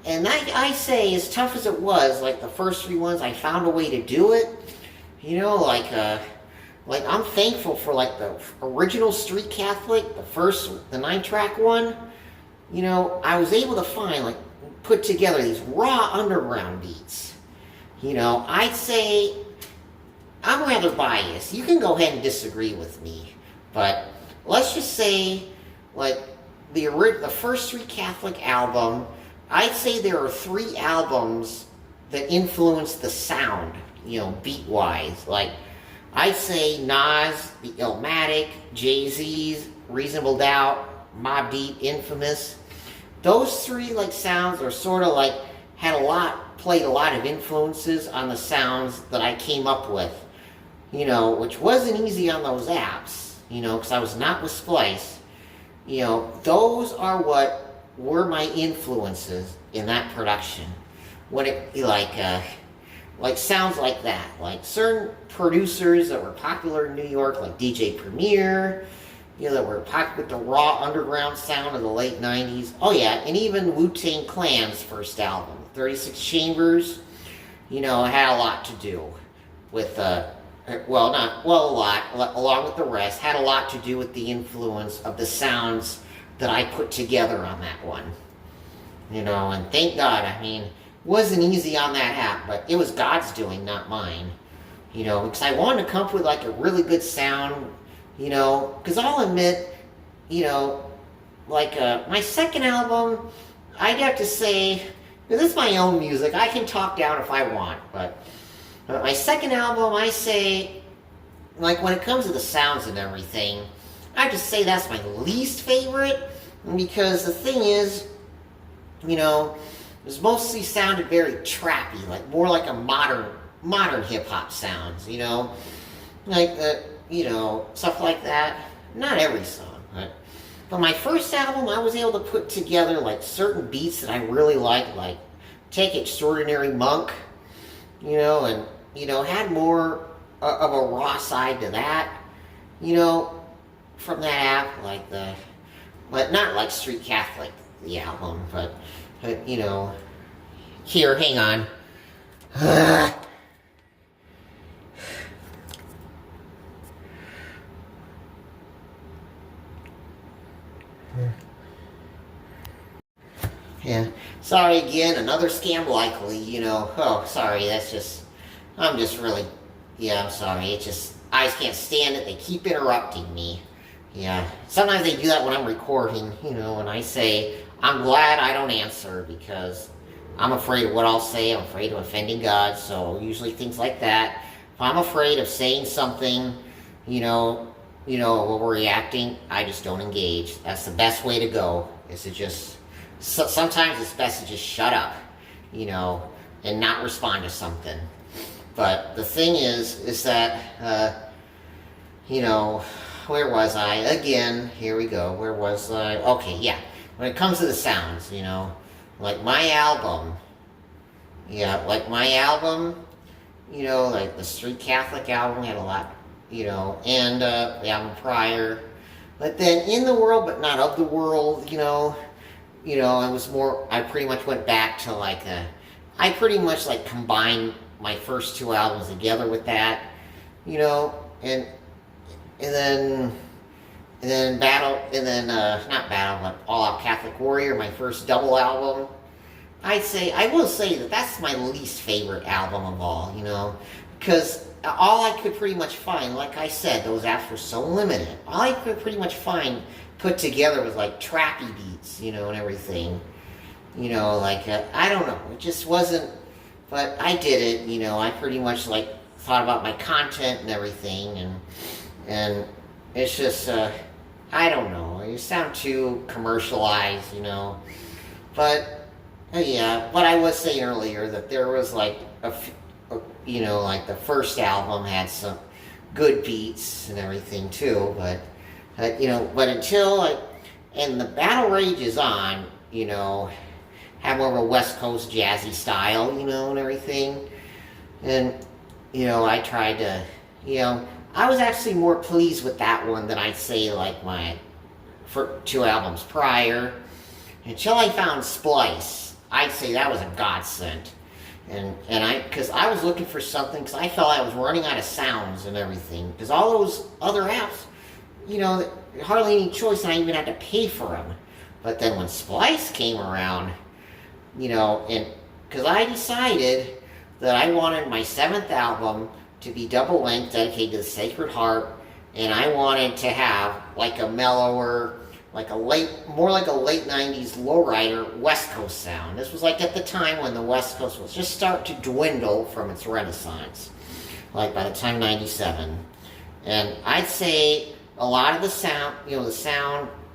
And I say, as tough as it was, like the first 3 ones, I found a way to do it. Like I'm thankful for like the original Street Catholic, the 9-track one. I was able to put together these raw underground beats. I'd say I'm rather biased. You can go ahead and disagree with me, but let's just say, like the first Street Catholic album, I'd say there are 3 albums that influenced the sound, beat-wise. Like, I'd say Nas, The Illmatic, Jay-Z's, Reasonable Doubt, Mobb Deep, Infamous. Those 3 sounds are sort of played a lot of influences on the sounds that I came up with. Which wasn't easy on those apps, because I was not with Splice. Those are what were my influences in that production. When it sounds like that, like certain producers that were popular in New York, like DJ Premier, that were popular with the raw underground sound of the late 90s. Oh yeah, and even Wu-Tang Clan's first album, 36 Chambers, it had a lot to do with, along with the rest, had a lot to do with the influence of the sounds that I put together on that one. And thank God, I mean, it wasn't easy on that app, but it was God's doing, not mine. Because I wanted to come up with a really good sound, because I'll admit, my second album, I'd have to say, this is my own music, I can talk down if I want, but my second album, I say, when it comes to the sounds and everything, I just say that's my least favorite, because the thing is, it mostly sounded very trappy, more like a modern hip-hop sounds, stuff like that. Not every song, but my first album, I was able to put together, certain beats that I really liked, like Take Extraordinary Monk, and, had more of a raw side to that, from that app, but not like Street Catholic, the album, but here, hang on. Yeah, sorry again, another scam likely, oh, sorry, I'm sorry, I just can't stand it, they keep interrupting me. Yeah, sometimes they do that when I'm recording, and I say, I'm glad I don't answer, because I'm afraid of what I'll say, I'm afraid of offending God, so usually things like that. If I'm afraid of saying something, while we're reacting, I just don't engage. That's the best way to go, is to just, sometimes it's best to just shut up, and not respond to something. But the thing is that, where was I? Again, here we go. Where was I? Okay, yeah. When it comes to the sounds, my album, the Street Catholic album had a lot, and the album prior. But then In the World, but Not of the World, it was more, I pretty much went back to I pretty much combined my first 2 albums together with that, and then not Battle, but All Out Catholic Warrior, my first double album. I will say that that's my least favorite album of all, because all I could pretty much find, like I said, those apps were so limited. All I could pretty much find put together was trappy beats, and everything. I don't know, it just wasn't, but I did it, I pretty much like thought about my content and everything, and it's just, I don't know, you sound too commercialized, but, yeah, but I was saying earlier that there was like like the first album had some good beats and everything too, but until and the Battle Rages On, have more of a West Coast jazzy style, and everything. And, I tried to, I was actually more pleased with that one than I'd say like my for 2 albums prior. Until I found Splice, I'd say that was a godsend. Because I was looking for something, because I felt I was running out of sounds and everything. Because all those other apps, hardly any choice, and I even had to pay for them. But then when Splice came around, and because I decided that I wanted my 7th album to be double length, dedicated to the Sacred Heart, and I wanted to have like a mellower, more like a late 90s lowrider West Coast sound. This was like at the time when the West Coast was just starting to dwindle from its renaissance, like by the time 97. And I'd say a lot of the sound,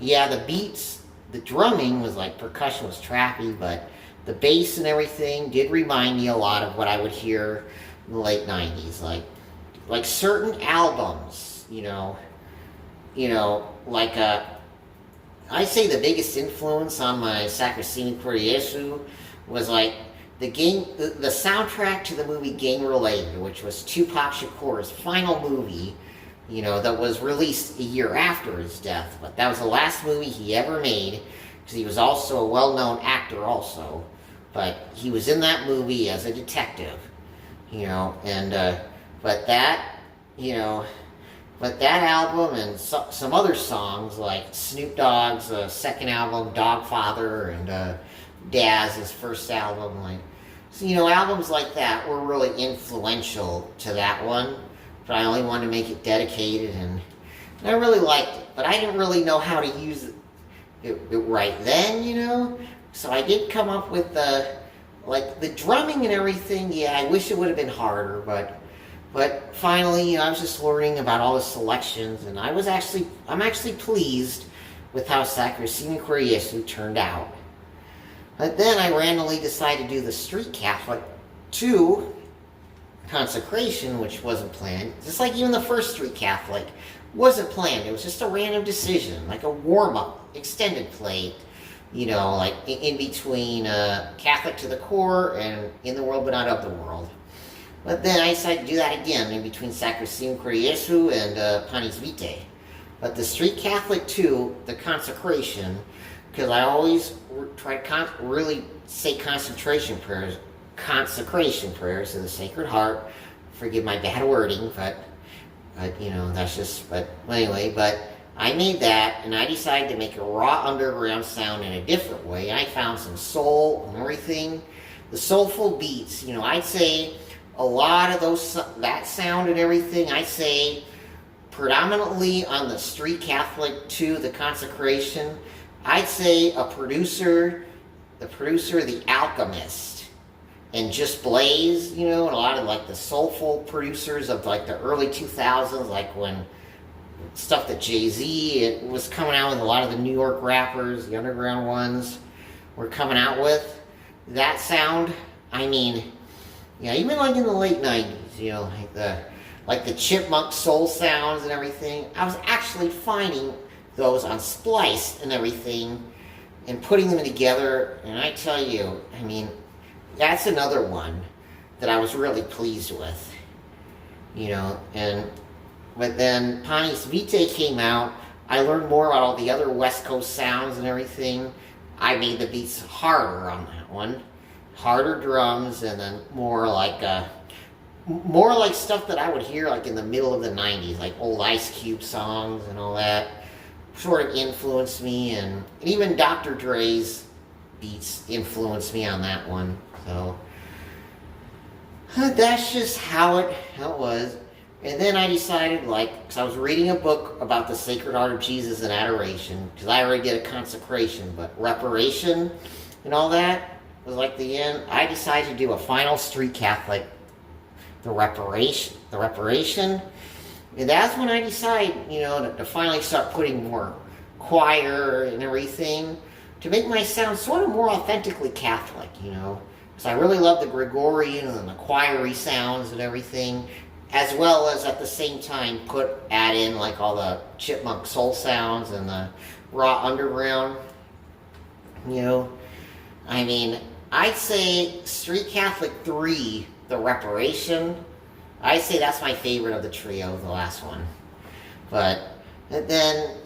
the beats, the drumming was like percussion was trappy, but the bass and everything did remind me a lot of what I would hear in the late 90s. Like certain albums, I'd say the biggest influence on my Sacrosanct for Yesu was like the soundtrack to the movie Gang Related, which was Tupac Shakur's final movie, that was released a year after his death. But that was the last movie he ever made, because he was also a well-known actor also. But he was in that movie as a detective, but that album and some other songs like Snoop Dogg's second album, Dogfather, and Daz's first album, albums like that were really influential to that one. But I only wanted to make it dedicated, and I really liked it. But I didn't really know how to use it right then, So I did come up with the drumming and everything. Yeah, I wish it would have been harder, but finally, I was just learning about all the selections, and I'm actually pleased with how Sacrosanct for Yesu turned out. But then I randomly decided to do the Street Catholic 2 consecration, which wasn't planned. Just like even the first Street Catholic wasn't planned. It was just a random decision, like a warm-up, extended play, in between Catholic to the Core and In the World But Not of the World. But then I decided to do that again in between Sacrosanct for Yesu and Panis Vitae. But the Street Catholic 2, the consecration, because I always try to really say consecration prayers to the Sacred Heart. Forgive my bad wording, but that's just, but anyway, but I made that, and I decided to make a raw underground sound in a different way. I found some soul and everything. The soulful beats, I'd say a lot of that sound and everything, I'd say predominantly on the Street Catholic 2, the consecration, I'd say the producer, The Alchemist, and Just Blaze, and a lot of like the soulful producers of like the early 2000s, like when stuff that Jay-Z was coming out with, a lot of the New York rappers, the underground ones, were coming out with. That sound, even like in the late 90s, like the chipmunk soul sounds and everything, I was actually finding those on Splice and everything and putting them together, and I tell you, that's another one that I was really pleased with, but then Panis Vitae came out. I learned more about all the other West Coast sounds and everything. I made the beats harder on that one. Harder drums, and then more like stuff that I would hear like in the middle of the 90s, like old Ice Cube songs and all that. Sort of influenced me, and even Dr. Dre's beats influenced me on that one. So that's just how it was. And then I decided, because I was reading a book about the Sacred Heart of Jesus and Adoration, because I already did a consecration, but Reparation, and all that was like the end, I decided to do a final Street Catholic, the reparation. And that's when I decided, to finally start putting more choir and everything to make my sound sort of more authentically Catholic, Because I really love the Gregorian and the choiry sounds and everything, as well as at the same time add in like all the chipmunk soul sounds and the raw underground. I'd say Street Catholic 3, the reparation, I'd say that's my favorite of the trio, the last one. But then,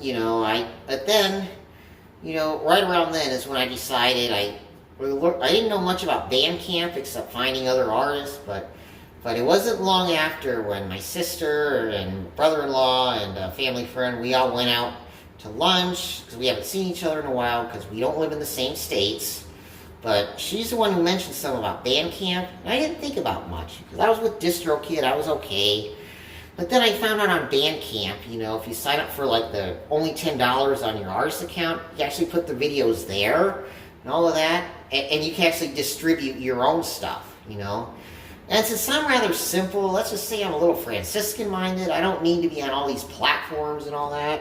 right around then is when I decided I didn't know much about Bandcamp except finding other artists, but it wasn't long after when my sister and brother-in-law and a family friend, we all went out to lunch, because we haven't seen each other in a while because we don't live in the same states. But she's the one who mentioned something about Bandcamp, and I didn't think about much, because I was with DistroKid, I was okay. But then I found out on Bandcamp, if you sign up for like the only $10 on your artist account, you actually put the videos there and all of that, and you can actually distribute your own stuff, And since I'm rather simple, let's just say I'm a little Franciscan-minded, I don't need to be on all these platforms and all that.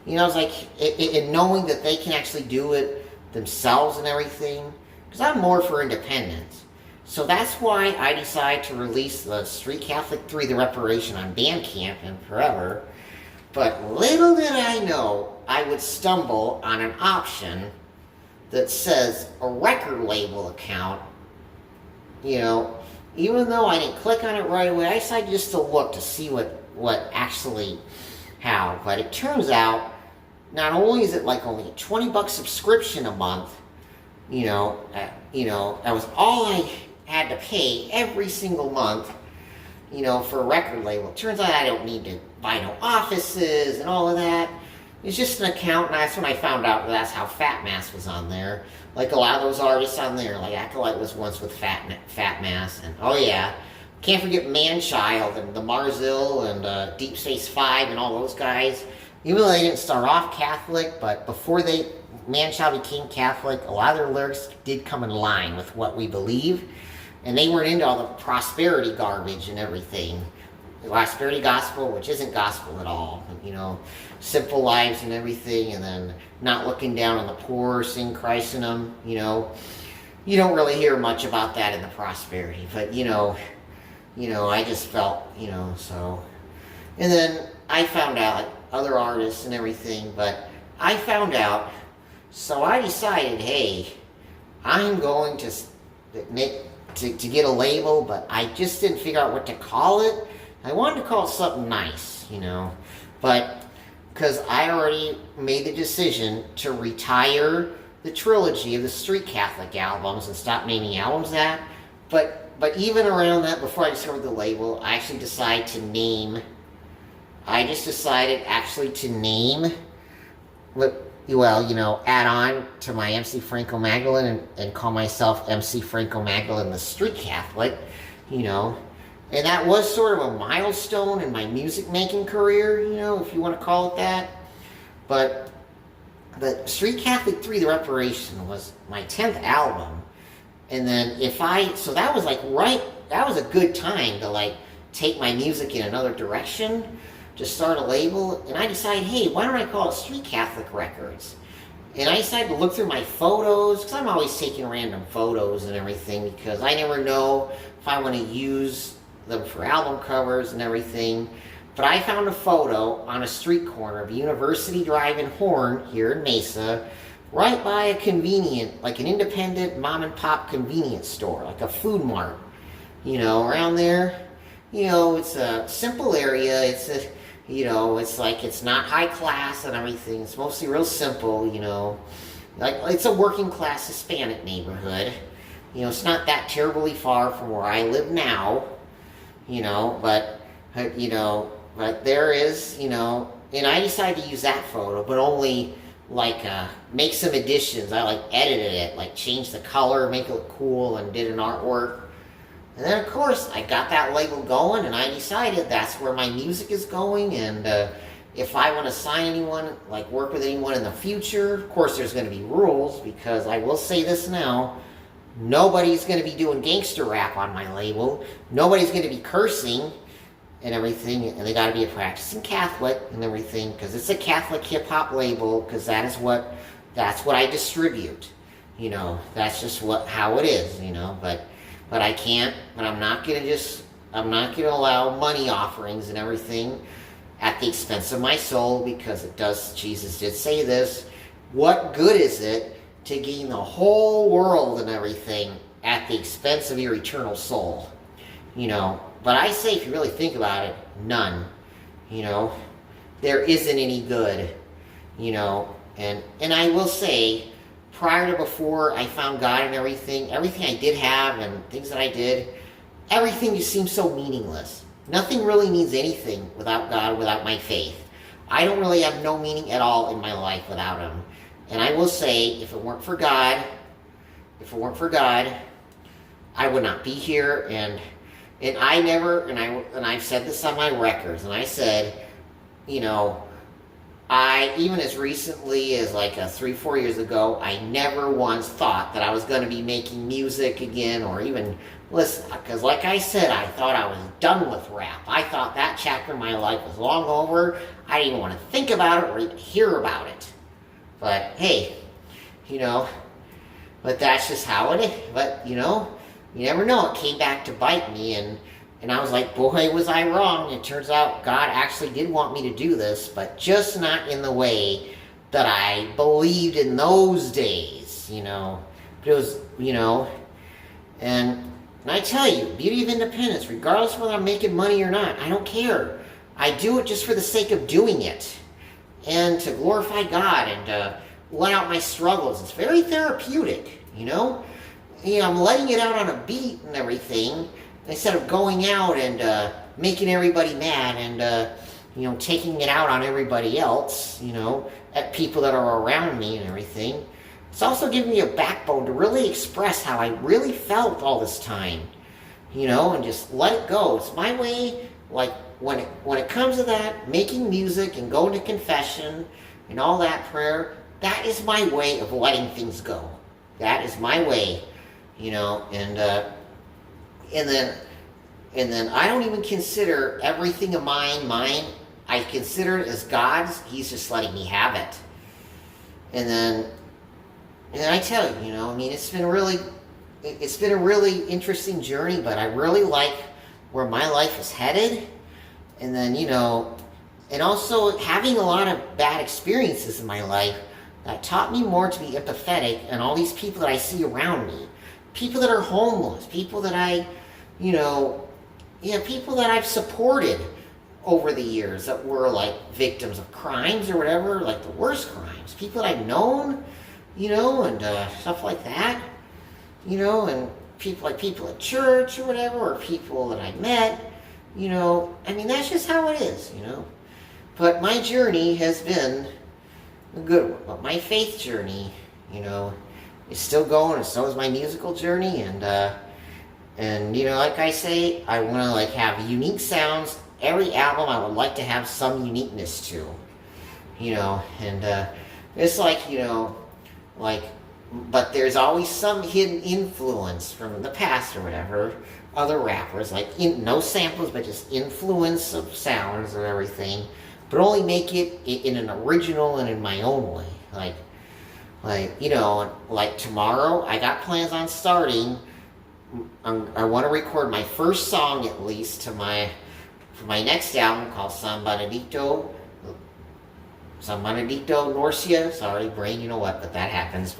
It's like, and knowing that they can actually do it themselves and everything, because I'm more for independence. So that's why I decided to release the Street Catholic 3, the reparation, on Bandcamp and forever. But little did I know I would stumble on an option that says a record label account. Even though I didn't click on it right away, I decided just to look to see what actually how. But it turns out, not only is it like only a $20 subscription a month, that was all I had to pay every single month, for a record label. It turns out I don't need to buy no offices and all of that. It's just an account, and that's when I found out that's how Fat Mass was on there. Like a lot of those artists on there, like Acolyte was once with Fat Mass, and oh yeah, can't forget Manchild and the Marzil and Deep Space 5 and all those guys. Even though they didn't start off Catholic, but before Manchild became Catholic, a lot of their lyrics did come in line with what we believe, and they weren't into all the prosperity garbage and everything. The prosperity gospel, which isn't gospel at all, simple lives and everything, and then not looking down on the poor, seeing Christ in them, you don't really hear much about that in the prosperity, but I just felt, so. And then I found out, like, other artists and everything, but I found out, so I decided, hey, I'm going to get a label, but I just didn't figure out what to call it. I wanted to call it something nice, but because I already made the decision to retire the trilogy of the Street Catholic albums and stop naming albums that, but even around that, before I discovered the label, I actually decided to name, add on to my MC Franco Magdalene and call myself MC Franco Magdalene the Street Catholic, And that was sort of a milestone in my music making career, if you want to call it that. But the Street Catholic 3, the reparation, was my 10th album. And then so that was that was a good time to take my music in another direction, to start a label. And I decided, hey, why don't I call it Street Catholic Records? And I decided to look through my photos, because I'm always taking random photos and everything, because I never know if I want to use them for album covers and everything. But I found a photo on a street corner of University Drive in Horn here in Mesa, right by a an independent mom and pop convenience store, like a food mart, around there. It's a simple area. It's not high class and everything. It's mostly real simple, it's a working class Hispanic neighborhood. It's not that terribly far from where I live now. But there is, and I decided to use that photo, but only make some additions. I edited it, changed the color, make it look cool, and did an artwork. And then, of course, I got that label going, and I decided that's where my music is going, and if I want to sign anyone, like work with anyone in the future, of course there's going to be rules, because I will say this now, nobody's going to be doing gangster rap on my label. Nobody's going to be cursing and everything, and they got to be a practicing Catholic and everything, because it's a Catholic hip-hop label, because that's what I distribute. That's just how it is, but I can't, but I'm not going to allow money offerings and everything at the expense of my soul, because Jesus did say this, what good is it to gain the whole world and everything at the expense of your eternal soul? But I say, if you really think about it, none. There isn't any good. And I will say, prior to before I found God and everything I did have and things that I did, everything just seems so meaningless. Nothing really means anything without God, without my faith. I don't really have no meaning at all in my life without Him. And I will say, if it weren't for God, I would not be here. And I've said this on my records, and I said, I, even as recently as like 3-4 years ago, I never once thought that I was going to be making music again, or even listen, because like I said, I thought I was done with rap. I thought that chapter of my life was long over. I didn't even want to think about it or even hear about it. But hey, but that's just how it is. But you never know. It came back to bite me, and I was like, boy, was I wrong. It turns out God actually did want me to do this, but just not in the way that I believed in those days, But it was, and I tell you, beauty of independence, regardless of whether I'm making money or not, I don't care. I do it just for the sake of doing it, and to glorify God, and to let out my struggles. It's very therapeutic, I'm letting it out on a beat and everything, instead of going out and making everybody mad and taking it out on everybody else, at people that are around me and everything. It's also giving me a backbone to really express how I really felt all this time, and just let it go. It's my way, like when it comes to that, making music and going to confession and all that prayer, that is my way of letting things go. That is my way, and then I don't even consider everything of mine. I consider it as God's. He's just letting me have it. And I tell you, it's been a really interesting journey, but I really like where my life is headed. And then, and also having a lot of bad experiences in my life that taught me more to be empathetic, and all these people that I see around me, people that are homeless, people that people that I've supported over the years that were like victims of crimes or whatever, like the worst crimes, people that I've known, and stuff like that, and people at church or whatever, or people that I met, that's just how it is, But my journey has been a good one. But my faith journey, is still going, and so is my musical journey, and like I say, I want to have unique sounds. Every album I would like to have some uniqueness to, and it's but there's always some hidden influence from the past or whatever, other rappers, no samples, but just influence of sounds and everything, but only make it in an original and in my own way. Like tomorrow, I got plans on starting. I want to record my first song at least for my next album called San Benedicto Norcia. Sorry, brain, but that happens.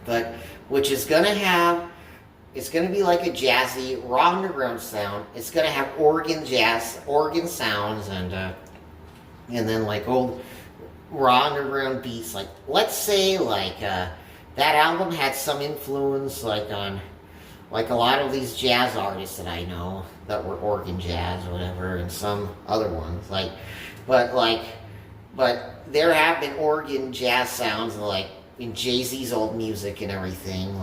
But which is it's gonna be like a jazzy, raw underground sound. It's gonna have organ sounds, and then like old raw underground beats. Like, let's say that album had some influence on a lot of these jazz artists that I know that were organ jazz or whatever, and some other ones. But there have been organ jazz sounds in Jay-Z's old music and everything.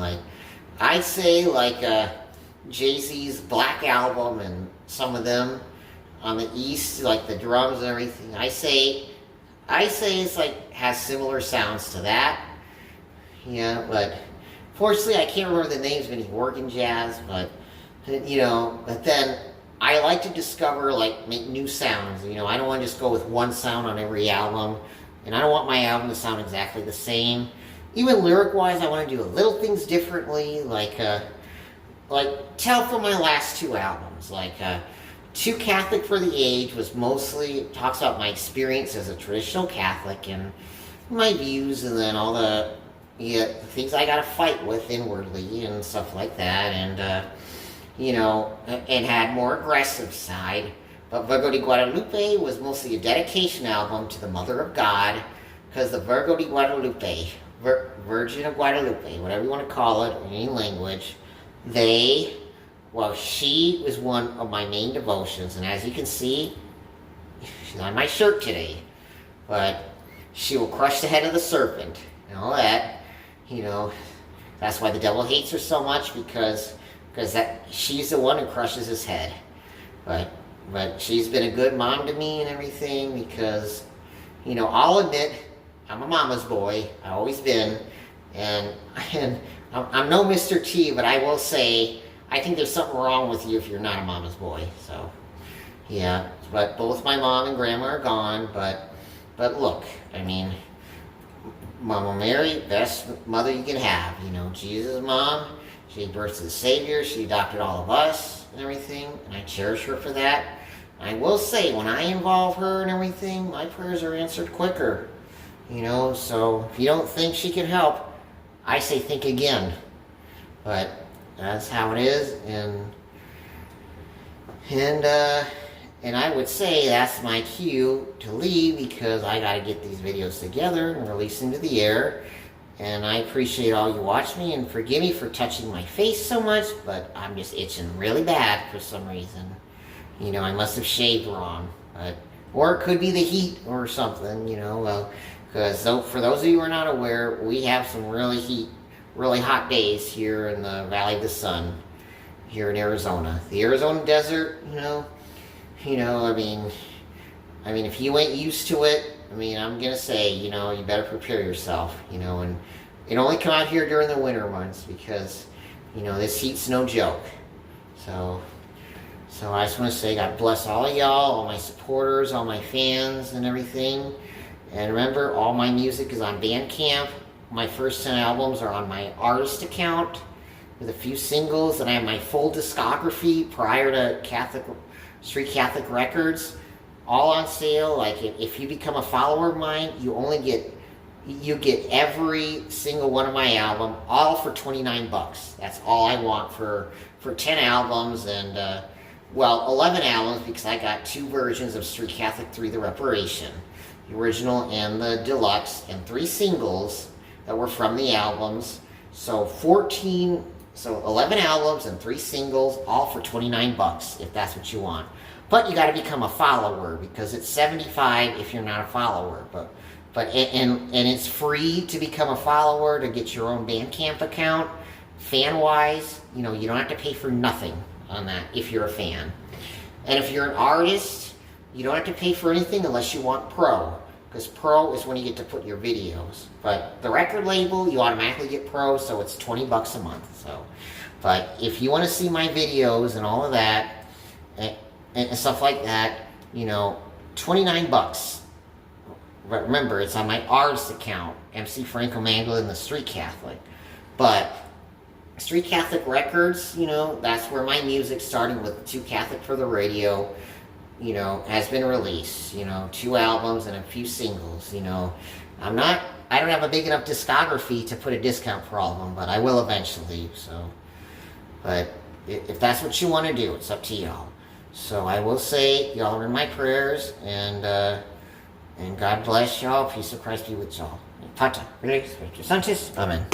I'd say Jay-Z's Black Album and some of them, on the East, like the drums and everything. I say it's like has similar sounds to that. Yeah, but fortunately I can't remember the names of any organ jazz, but but then I like to discover, like, make new sounds. I don't want to just go with one sound on every album, and I don't want my album to sound exactly the same. Even lyric-wise, I want to do little things differently, like tell from my last two albums, Too Catholic for the Age was mostly talks about my experience as a traditional Catholic and my views, and then all the things I got to fight with inwardly and stuff like that, and and had more aggressive side. But Virgo de Guadalupe was mostly a dedication album to the Mother of God, because the Virgo de Guadalupe, Virgin of Guadalupe, whatever you want to call it in any language, she was one of my main devotions, and as you can see, she's on my shirt today. But she will crush the head of the serpent and all that. That's why the devil hates her so much, because she's the one who crushes his head. But she's been a good mom to me and everything, because I'll admit I'm a mama's boy. I've always been, and I'm no Mr. T, but I will say I think there's something wrong with you if you're not a mama's boy. So yeah, but both my mom and grandma are gone. But look, I mean, Mama Mary, best mother you can have. Jesus' mom. She gave birth to the Savior. She adopted all of us and everything, and I cherish her for that. I will say, when I involve her and everything, my prayers are answered quicker. So if you don't think she can help, I say think again. But that's how it is, and I would say that's my cue to leave, because I got to get these videos together and release into the air. And I appreciate all you watch me, and forgive me for touching my face so much, but I'm just itching really bad for some reason. I must have shaved wrong, or it could be the heat or something, because for those of you who are not aware, we have some really hot days here in the Valley of the Sun, here in Arizona. The Arizona desert, I mean, if you ain't used to it, I'm gonna say, you better prepare yourself, and it only come out here during the winter months, because, this heat's no joke. So I just want to say God bless all of y'all, all my supporters, all my fans and everything. And remember, all my music is on Bandcamp. My first 10 albums are on my artist account with a few singles, and I have my full discography prior to Street Catholic Records, all on sale. Like, if you become a follower of mine, you get every single one of my album, all for $29. That's all I want for 10 albums, and 11 albums, because I got 2 versions of Street Catholic 3: The Reparation, the original and the deluxe, and 3 singles that were from the albums. So 11 albums and 3 singles, all for $29, if that's what you want. But you got to become a follower, because it's $75 if you're not a follower. And it's free to become a follower, to get your own Bandcamp account. Fan-wise, you don't have to pay for nothing on that if you're a fan. And if you're an artist, you don't have to pay for anything unless you want Pro, because Pro is when you get to put your videos. But the record label, you automatically get Pro, so it's $20 a month. But if you want to see my videos and all of that, and stuff like that, $29. But remember, it's on my artist account, MC Franco Magdalene, the Street Catholic. But Street Catholic Records, that's where my music, starting with Too Catholic for the Radio, has been released. 2 albums and a few singles. I don't have a big enough discography to put a discount for all of them, but I will eventually. But if that's what you want to do, it's up to y'all. So I will say, y'all are in my prayers, and God bless y'all. Peace of Christ be with y'all. Pater, Filii, Spiritus Sanctus. Amen.